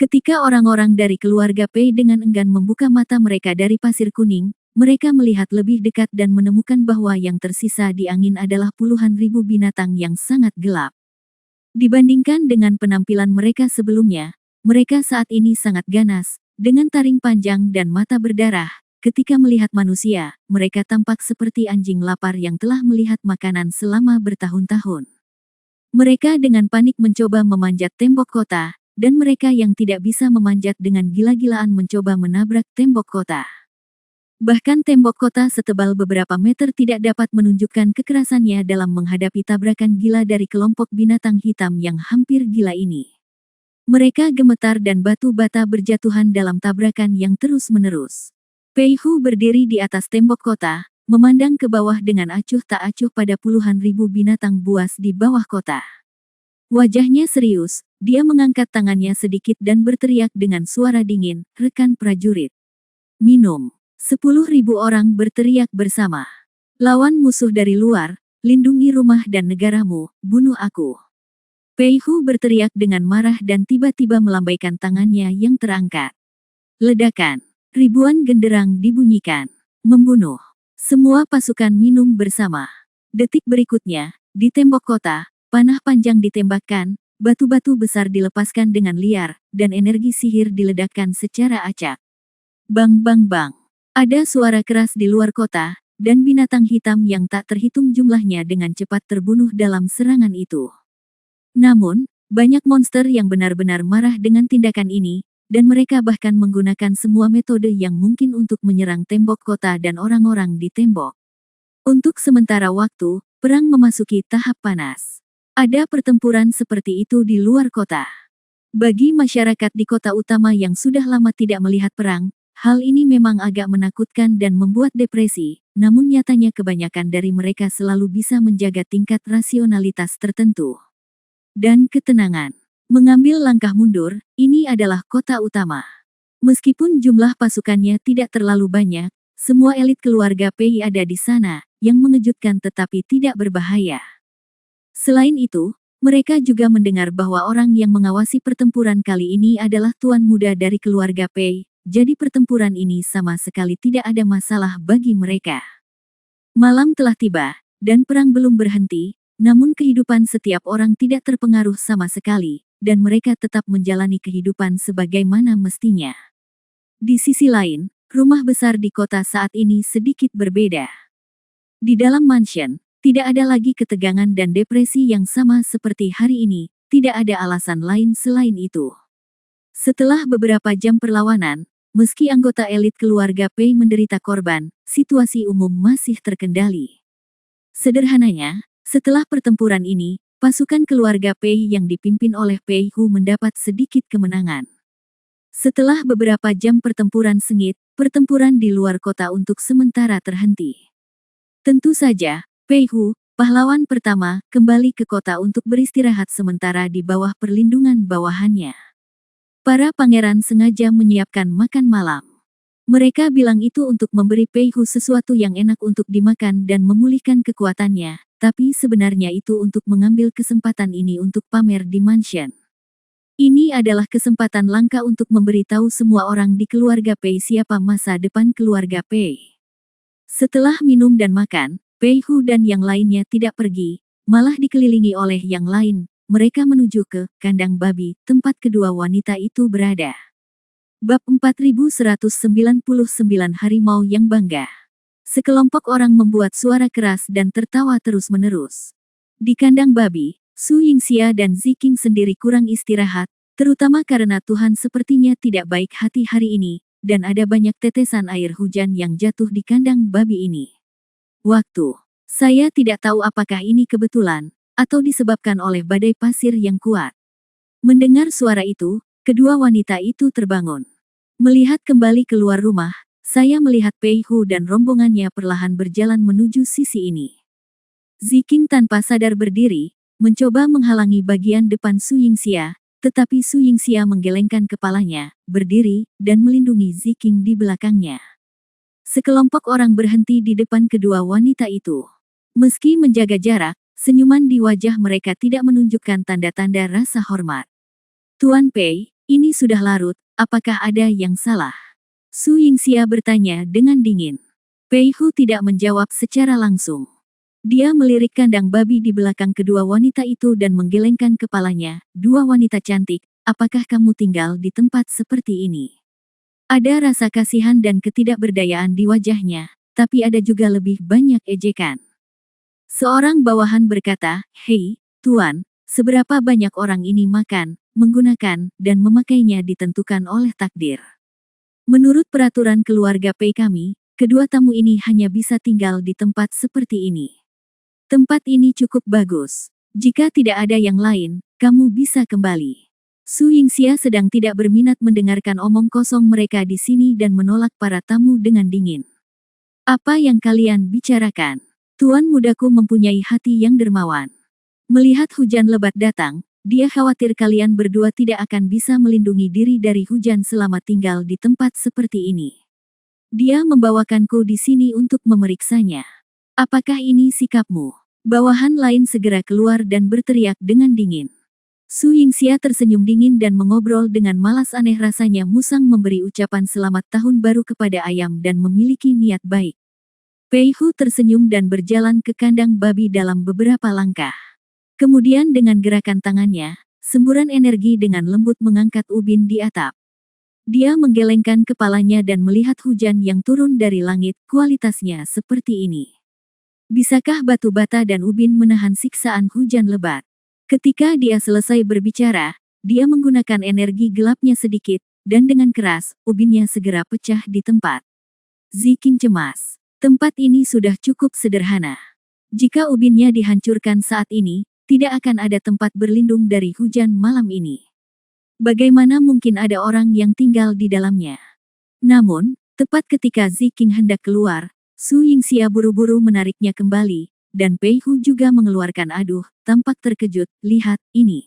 Ketika orang-orang dari keluarga Pei dengan enggan membuka mata mereka dari pasir kuning, mereka melihat lebih dekat dan menemukan bahwa yang tersisa di angin adalah puluhan ribu binatang yang sangat gelap. Dibandingkan dengan penampilan mereka sebelumnya, mereka saat ini sangat ganas, dengan taring panjang dan mata berdarah. Ketika melihat manusia, mereka tampak seperti anjing lapar yang telah melihat makanan selama bertahun-tahun. Mereka dengan panik mencoba memanjat tembok kota, dan mereka yang tidak bisa memanjat dengan gila-gilaan mencoba menabrak tembok kota. Bahkan tembok kota setebal beberapa meter tidak dapat menunjukkan kekerasannya dalam menghadapi tabrakan gila dari kelompok binatang hitam yang hampir gila ini. Mereka gemetar dan batu bata berjatuhan dalam tabrakan yang terus-menerus. Pei Hu berdiri di atas tembok kota, memandang ke bawah dengan acuh tak acuh pada puluhan ribu binatang buas di bawah kota. Wajahnya serius, dia mengangkat tangannya sedikit dan berteriak dengan suara dingin, "Rekan prajurit, minum." 10.000 orang berteriak bersama. "Lawan musuh dari luar, lindungi rumah dan negaramu, bunuh aku." Pei Hu berteriak dengan marah dan tiba-tiba melambaikan tangannya yang terangkat. Ledakan. Ribuan genderang dibunyikan. Membunuh. Semua pasukan minum bersama. Detik berikutnya, di tembok kota, panah panjang ditembakkan, batu-batu besar dilepaskan dengan liar, dan energi sihir diledakkan secara acak. Bang bang bang. Ada suara keras di luar kota, dan binatang hitam yang tak terhitung jumlahnya dengan cepat terbunuh dalam serangan itu. Namun, banyak monster yang benar-benar marah dengan tindakan ini, dan mereka bahkan menggunakan semua metode yang mungkin untuk menyerang tembok kota dan orang-orang di tembok. Untuk sementara waktu, perang memasuki tahap panas. Ada pertempuran seperti itu di luar kota. Bagi masyarakat di kota utama yang sudah lama tidak melihat perang, hal ini memang agak menakutkan dan membuat depresi, namun nyatanya kebanyakan dari mereka selalu bisa menjaga tingkat rasionalitas tertentu. Dan ketenangan. Mengambil langkah mundur, ini adalah kota utama. Meskipun jumlah pasukannya tidak terlalu banyak, semua elit keluarga Pei ada di sana, yang mengejutkan tetapi tidak berbahaya. Selain itu, mereka juga mendengar bahwa orang yang mengawasi pertempuran kali ini adalah tuan muda dari keluarga Pei, jadi pertempuran ini sama sekali tidak ada masalah bagi mereka. Malam telah tiba, dan perang belum berhenti, namun kehidupan setiap orang tidak terpengaruh sama sekali, dan mereka tetap menjalani kehidupan sebagaimana mestinya. Di sisi lain, rumah besar di kota saat ini sedikit berbeda. Di dalam mansion, tidak ada lagi ketegangan dan depresi yang sama seperti hari ini, tidak ada alasan lain selain itu. Setelah beberapa jam perlawanan, meski anggota elit keluarga Pei menderita korban, situasi umum masih terkendali. Sederhananya, setelah pertempuran ini, pasukan keluarga Pei yang dipimpin oleh Pei Hu mendapat sedikit kemenangan. Setelah beberapa jam pertempuran sengit, pertempuran di luar kota untuk sementara terhenti. Tentu saja, Pei Hu, pahlawan pertama, kembali ke kota untuk beristirahat sementara di bawah perlindungan bawahannya. Para pangeran sengaja menyiapkan makan malam. Mereka bilang itu untuk memberi Pei Hu sesuatu yang enak untuk dimakan dan memulihkan kekuatannya. Tapi sebenarnya itu untuk mengambil kesempatan ini untuk pamer di mansion. Ini adalah kesempatan langka untuk memberitahu semua orang di keluarga Pei siapa masa depan keluarga Pei. Setelah minum dan makan, Pei Hu dan yang lainnya tidak pergi, malah dikelilingi oleh yang lain. Mereka menuju ke kandang babi, tempat kedua wanita itu berada. Bab 4199 Harimau yang Bangga. Sekelompok orang membuat suara keras dan tertawa terus-menerus. Di kandang babi, Su Yingxia dan Ziking sendiri kurang istirahat, terutama karena Tuhan sepertinya tidak baik hati hari ini, dan ada banyak tetesan air hujan yang jatuh di kandang babi ini. Waktu. Saya tidak tahu apakah ini kebetulan, atau disebabkan oleh badai pasir yang kuat. Mendengar suara itu, kedua wanita itu terbangun. Melihat kembali keluar rumah, saya melihat Pei Hu dan rombongannya perlahan berjalan menuju sisi ini. Ziking tanpa sadar berdiri, mencoba menghalangi bagian depan Su Yingxia, tetapi Su Yingxia menggelengkan kepalanya, berdiri, dan melindungi Ziking di belakangnya. Sekelompok orang berhenti di depan kedua wanita itu. Meski menjaga jarak, senyuman di wajah mereka tidak menunjukkan tanda-tanda rasa hormat. Tuan Pei, ini sudah larut, apakah ada yang salah? Su Yingxia bertanya dengan dingin. Pei Hu tidak menjawab secara langsung. Dia melirik kandang babi di belakang kedua wanita itu dan menggelengkan kepalanya. Dua wanita cantik, apakah kamu tinggal di tempat seperti ini? Ada rasa kasihan dan ketidakberdayaan di wajahnya, tapi ada juga lebih banyak ejekan. Seorang bawahan berkata, "Hei, Tuan, seberapa banyak orang ini makan, menggunakan, dan memakainya ditentukan oleh takdir. Menurut peraturan keluarga Pei kami, kedua tamu ini hanya bisa tinggal di tempat seperti ini. Tempat ini cukup bagus. Jika tidak ada yang lain, kamu bisa kembali." Su Yingxia sedang tidak berminat mendengarkan omong kosong mereka di sini dan menolak para tamu dengan dingin. "Apa yang kalian bicarakan? Tuan mudaku mempunyai hati yang dermawan. Melihat hujan lebat datang, dia khawatir kalian berdua tidak akan bisa melindungi diri dari hujan selama tinggal di tempat seperti ini. Dia membawakanku di sini untuk memeriksanya. Apakah ini sikapmu?" Bawahan lain segera keluar dan berteriak dengan dingin. Su Yingxia tersenyum dingin dan mengobrol dengan malas, aneh rasanya musang memberi ucapan selamat tahun baru kepada ayam dan memiliki niat baik. Pei Hu tersenyum dan berjalan ke kandang babi dalam beberapa langkah. Kemudian dengan gerakan tangannya, semburan energi dengan lembut mengangkat ubin di atap. Dia menggelengkan kepalanya dan melihat hujan yang turun dari langit, kualitasnya seperti ini. Bisakah batu bata dan ubin menahan siksaan hujan lebat? Ketika dia selesai berbicara, dia menggunakan energi gelapnya sedikit, dan dengan keras, ubinnya segera pecah di tempat. Ziking cemas. Tempat ini sudah cukup sederhana. Jika ubinnya dihancurkan saat ini, tidak akan ada tempat berlindung dari hujan malam ini. Bagaimana mungkin ada orang yang tinggal di dalamnya? Namun, tepat ketika Ziking hendak keluar, Su Yingxia buru-buru menariknya kembali, dan Pei Hu juga mengeluarkan aduh, tampak terkejut. "Lihat, ini.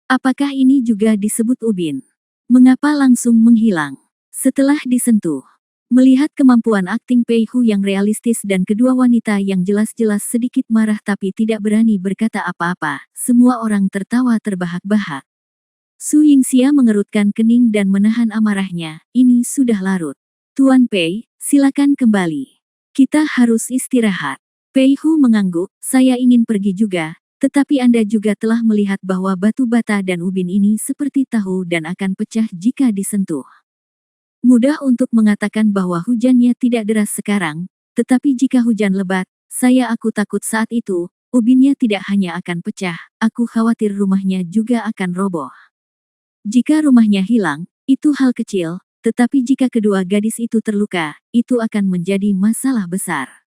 Apakah ini juga disebut ubin? Mengapa langsung menghilang?" Setelah disentuh. Melihat kemampuan akting Pei Hu yang realistis dan kedua wanita yang jelas-jelas sedikit marah tapi tidak berani berkata apa-apa, semua orang tertawa terbahak-bahak. Su Yingxia mengerutkan kening dan menahan amarahnya. "Ini sudah larut. Tuan Pei, silakan kembali. Kita harus istirahat." Pei Hu mengangguk, "Saya ingin pergi juga, tetapi Anda juga telah melihat bahwa batu bata dan ubin ini seperti tahu dan akan pecah jika disentuh. Mudah untuk mengatakan bahwa hujannya tidak deras sekarang, tetapi jika hujan lebat, aku takut saat itu, ubinnya tidak hanya akan pecah, aku khawatir rumahnya juga akan roboh. Jika rumahnya hilang, itu hal kecil, tetapi jika kedua gadis itu terluka, itu akan menjadi masalah besar."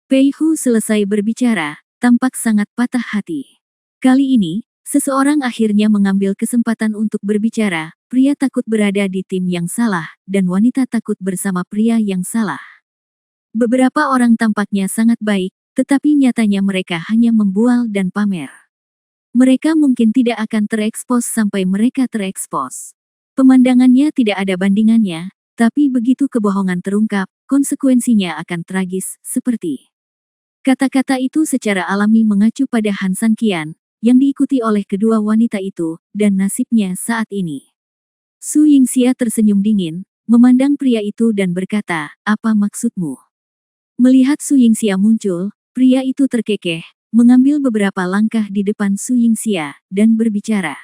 Pei Hu selesai berbicara, tampak sangat patah hati. Kali ini, seseorang akhirnya mengambil kesempatan untuk berbicara. Pria takut berada di tim yang salah, dan wanita takut bersama pria yang salah. Beberapa orang tampaknya sangat baik, tetapi nyatanya mereka hanya membual dan pamer. Mereka mungkin tidak akan terekspos sampai mereka terekspos. Pemandangannya tidak ada bandingannya, tapi begitu kebohongan terungkap, konsekuensinya akan tragis, seperti. Kata-kata itu secara alami mengacu pada Han San Qian, yang diikuti oleh kedua wanita itu, dan nasibnya saat ini. Su Yingxia tersenyum dingin, memandang pria itu dan berkata, "Apa maksudmu?" Melihat Su Yingxia muncul, pria itu terkekeh, mengambil beberapa langkah di depan Su Yingxia, dan berbicara.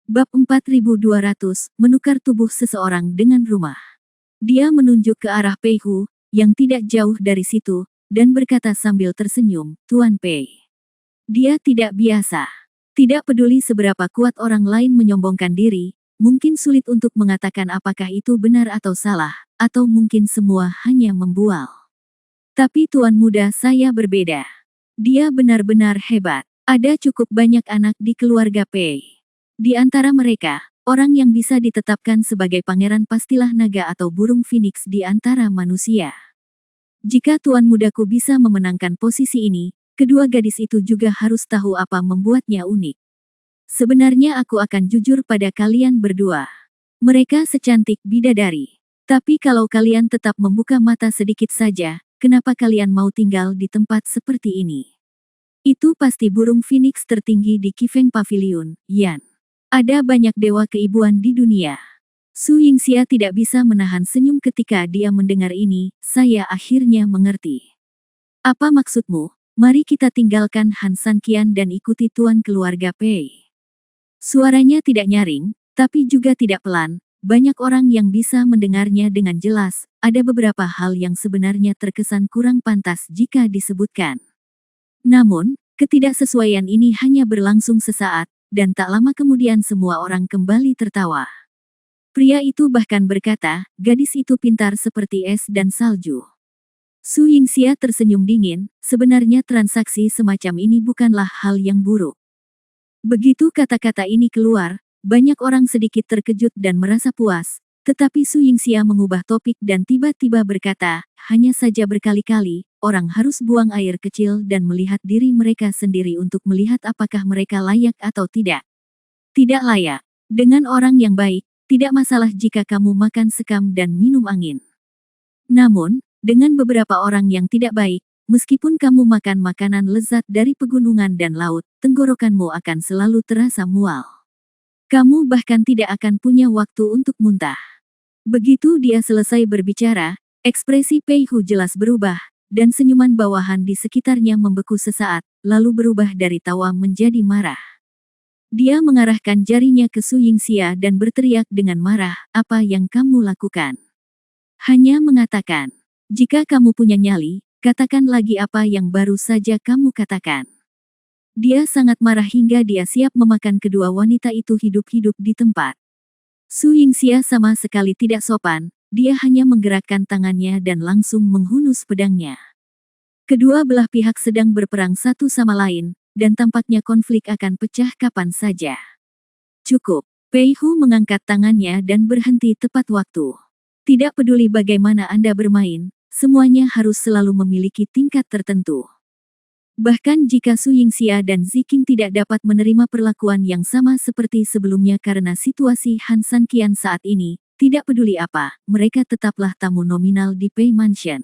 Bab 4200, menukar tubuh seseorang dengan rumah. Dia menunjuk ke arah Pei Hu, yang tidak jauh dari situ, dan berkata sambil tersenyum, Tuan Pei. Dia tidak biasa. Tidak peduli seberapa kuat orang lain menyombongkan diri, mungkin sulit untuk mengatakan apakah itu benar atau salah, atau mungkin semua hanya membual. Tapi tuan muda saya berbeda. Dia benar-benar hebat. Ada cukup banyak anak di keluarga Pei. Di antara mereka, orang yang bisa ditetapkan sebagai pangeran pastilah naga atau burung phoenix di antara manusia. Jika tuan mudaku bisa memenangkan posisi ini, kedua gadis itu juga harus tahu apa membuatnya unik. Sebenarnya aku akan jujur pada kalian berdua. Mereka secantik bidadari. Tapi kalau kalian tetap membuka mata sedikit saja, kenapa kalian mau tinggal di tempat seperti ini? Itu pasti burung phoenix tertinggi di Qifeng Pavilion, Yan. Ada banyak dewa keibuan di dunia. Su Yingxia tidak bisa menahan senyum ketika dia mendengar ini, saya akhirnya mengerti. Apa maksudmu? Mari kita tinggalkan Han Sanqian dan ikuti tuan keluarga Pei. Suaranya tidak nyaring, tapi juga tidak pelan. Banyak orang yang bisa mendengarnya dengan jelas. Ada beberapa hal yang sebenarnya terkesan kurang pantas jika disebutkan. Namun, ketidaksesuaian ini hanya berlangsung sesaat, dan tak lama kemudian semua orang kembali tertawa. Pria itu bahkan berkata, gadis itu pintar seperti es dan salju. Su Yingxia tersenyum dingin, sebenarnya transaksi semacam ini bukanlah hal yang buruk. Begitu kata-kata ini keluar, banyak orang sedikit terkejut dan merasa puas, tetapi Su Yingxia mengubah topik dan tiba-tiba berkata, hanya saja berkali-kali, orang harus buang air kecil dan melihat diri mereka sendiri untuk melihat apakah mereka layak atau tidak. Tidak layak. Dengan orang yang baik, tidak masalah jika kamu makan sekam dan minum angin. Namun, dengan beberapa orang yang tidak baik, meskipun kamu makan makanan lezat dari pegunungan dan laut, tenggorokanmu akan selalu terasa mual. Kamu bahkan tidak akan punya waktu untuk muntah. Begitu dia selesai berbicara, ekspresi Pei Hu jelas berubah, dan senyuman bawahan di sekitarnya membeku sesaat, lalu berubah dari tawa menjadi marah. Dia mengarahkan jarinya ke Su Yingxia dan berteriak dengan marah, apa yang kamu lakukan? Hanya mengatakan. Jika kamu punya nyali, katakan lagi apa yang baru saja kamu katakan. Dia sangat marah hingga dia siap memakan kedua wanita itu hidup-hidup di tempat. Su Yingxia sama sekali tidak sopan, dia hanya menggerakkan tangannya dan langsung menghunus pedangnya. Kedua belah pihak sedang berperang satu sama lain, dan tampaknya konflik akan pecah kapan saja. Cukup, Pei Hu mengangkat tangannya dan berhenti tepat waktu. Tidak peduli bagaimana Anda bermain, semuanya harus selalu memiliki tingkat tertentu. Bahkan jika Su Yingxia dan Ziking tidak dapat menerima perlakuan yang sama seperti sebelumnya karena situasi Han Sanqian saat ini, tidak peduli apa, mereka tetaplah tamu nominal di Pei Mansion.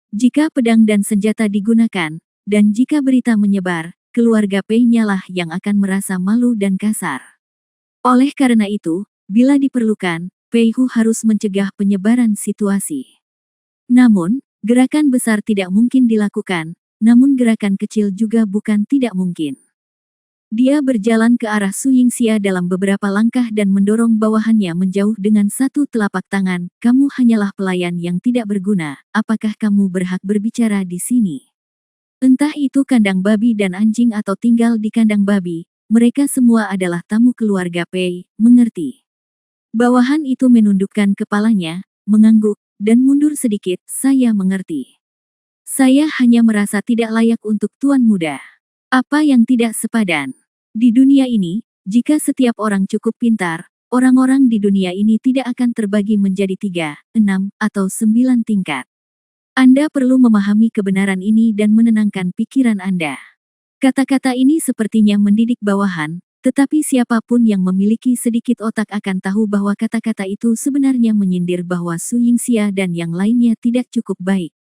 Jika pedang dan senjata digunakan, dan jika berita menyebar, keluarga Pei nyalah yang akan merasa malu dan kasar. Oleh karena itu, bila diperlukan, Pei Hu harus mencegah penyebaran situasi. Namun, gerakan besar tidak mungkin dilakukan, namun gerakan kecil juga bukan tidak mungkin. Dia berjalan ke arah Su Yingxia dalam beberapa langkah dan mendorong bawahannya menjauh dengan satu telapak tangan, kamu hanyalah pelayan yang tidak berguna, apakah kamu berhak berbicara di sini? Entah itu kandang babi dan anjing atau tinggal di kandang babi, mereka semua adalah tamu keluarga Pei, mengerti? Bawahan itu menundukkan kepalanya, mengangguk, dan mundur sedikit, saya mengerti. Saya hanya merasa tidak layak untuk tuan muda. Apa yang tidak sepadan? Di dunia ini, jika setiap orang cukup pintar, orang-orang di dunia ini tidak akan terbagi menjadi 3, 6, atau 9 tingkat. Anda perlu memahami kebenaran ini dan menenangkan pikiran Anda. Kata-kata ini sepertinya mendidik bawahan, tetapi siapapun yang memiliki sedikit otak akan tahu bahwa kata-kata itu sebenarnya menyindir bahwa Su Yingxia dan yang lainnya tidak cukup baik.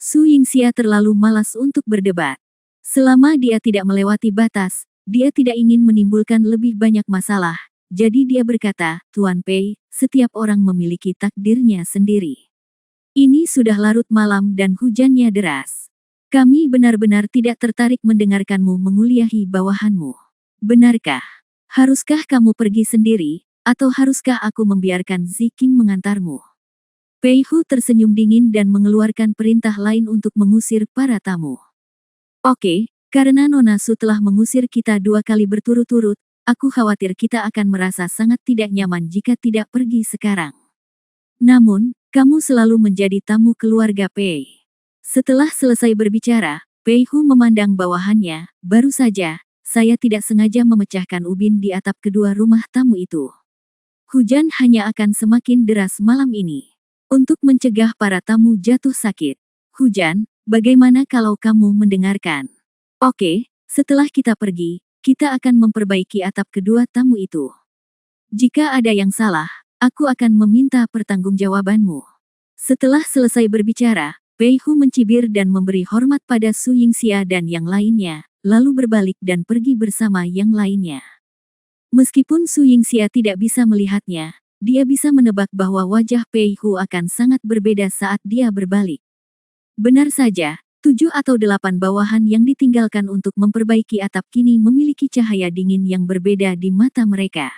Su Yingxia terlalu malas untuk berdebat. Selama dia tidak melewati batas, dia tidak ingin menimbulkan lebih banyak masalah, jadi dia berkata, Tuan Pei, setiap orang memiliki takdirnya sendiri. Ini sudah larut malam dan hujannya deras. Kami benar-benar tidak tertarik mendengarkanmu menguliahi bawahanmu. Benarkah? Haruskah kamu pergi sendiri, atau haruskah aku membiarkan Ziking mengantarmu? Pei Hu tersenyum dingin dan mengeluarkan perintah lain untuk mengusir para tamu. Oke, karena Nona Su telah mengusir kita 2 kali berturut-turut, aku khawatir kita akan merasa sangat tidak nyaman jika tidak pergi sekarang. Namun, kamu selalu menjadi tamu keluarga Pei. Setelah selesai berbicara, Pei Hu memandang bawahannya, baru saja, saya tidak sengaja memecahkan ubin di atap kedua rumah tamu itu. Hujan hanya akan semakin deras malam ini. Untuk mencegah para tamu jatuh sakit. Hujan, bagaimana kalau kamu mendengarkan? Oke, setelah kita pergi, kita akan memperbaiki atap kedua tamu itu. Jika ada yang salah, aku akan meminta pertanggungjawabanmu. Setelah selesai berbicara, Pei Hu mencibir dan memberi hormat pada Su Yingxia dan yang lainnya, lalu berbalik dan pergi bersama yang lainnya. Meskipun Su Yingxia tidak bisa melihatnya, dia bisa menebak bahwa wajah Pei Hu akan sangat berbeda saat dia berbalik. Benar saja, 7 atau 8 bawahan yang ditinggalkan untuk memperbaiki atap kini memiliki cahaya dingin yang berbeda di mata mereka.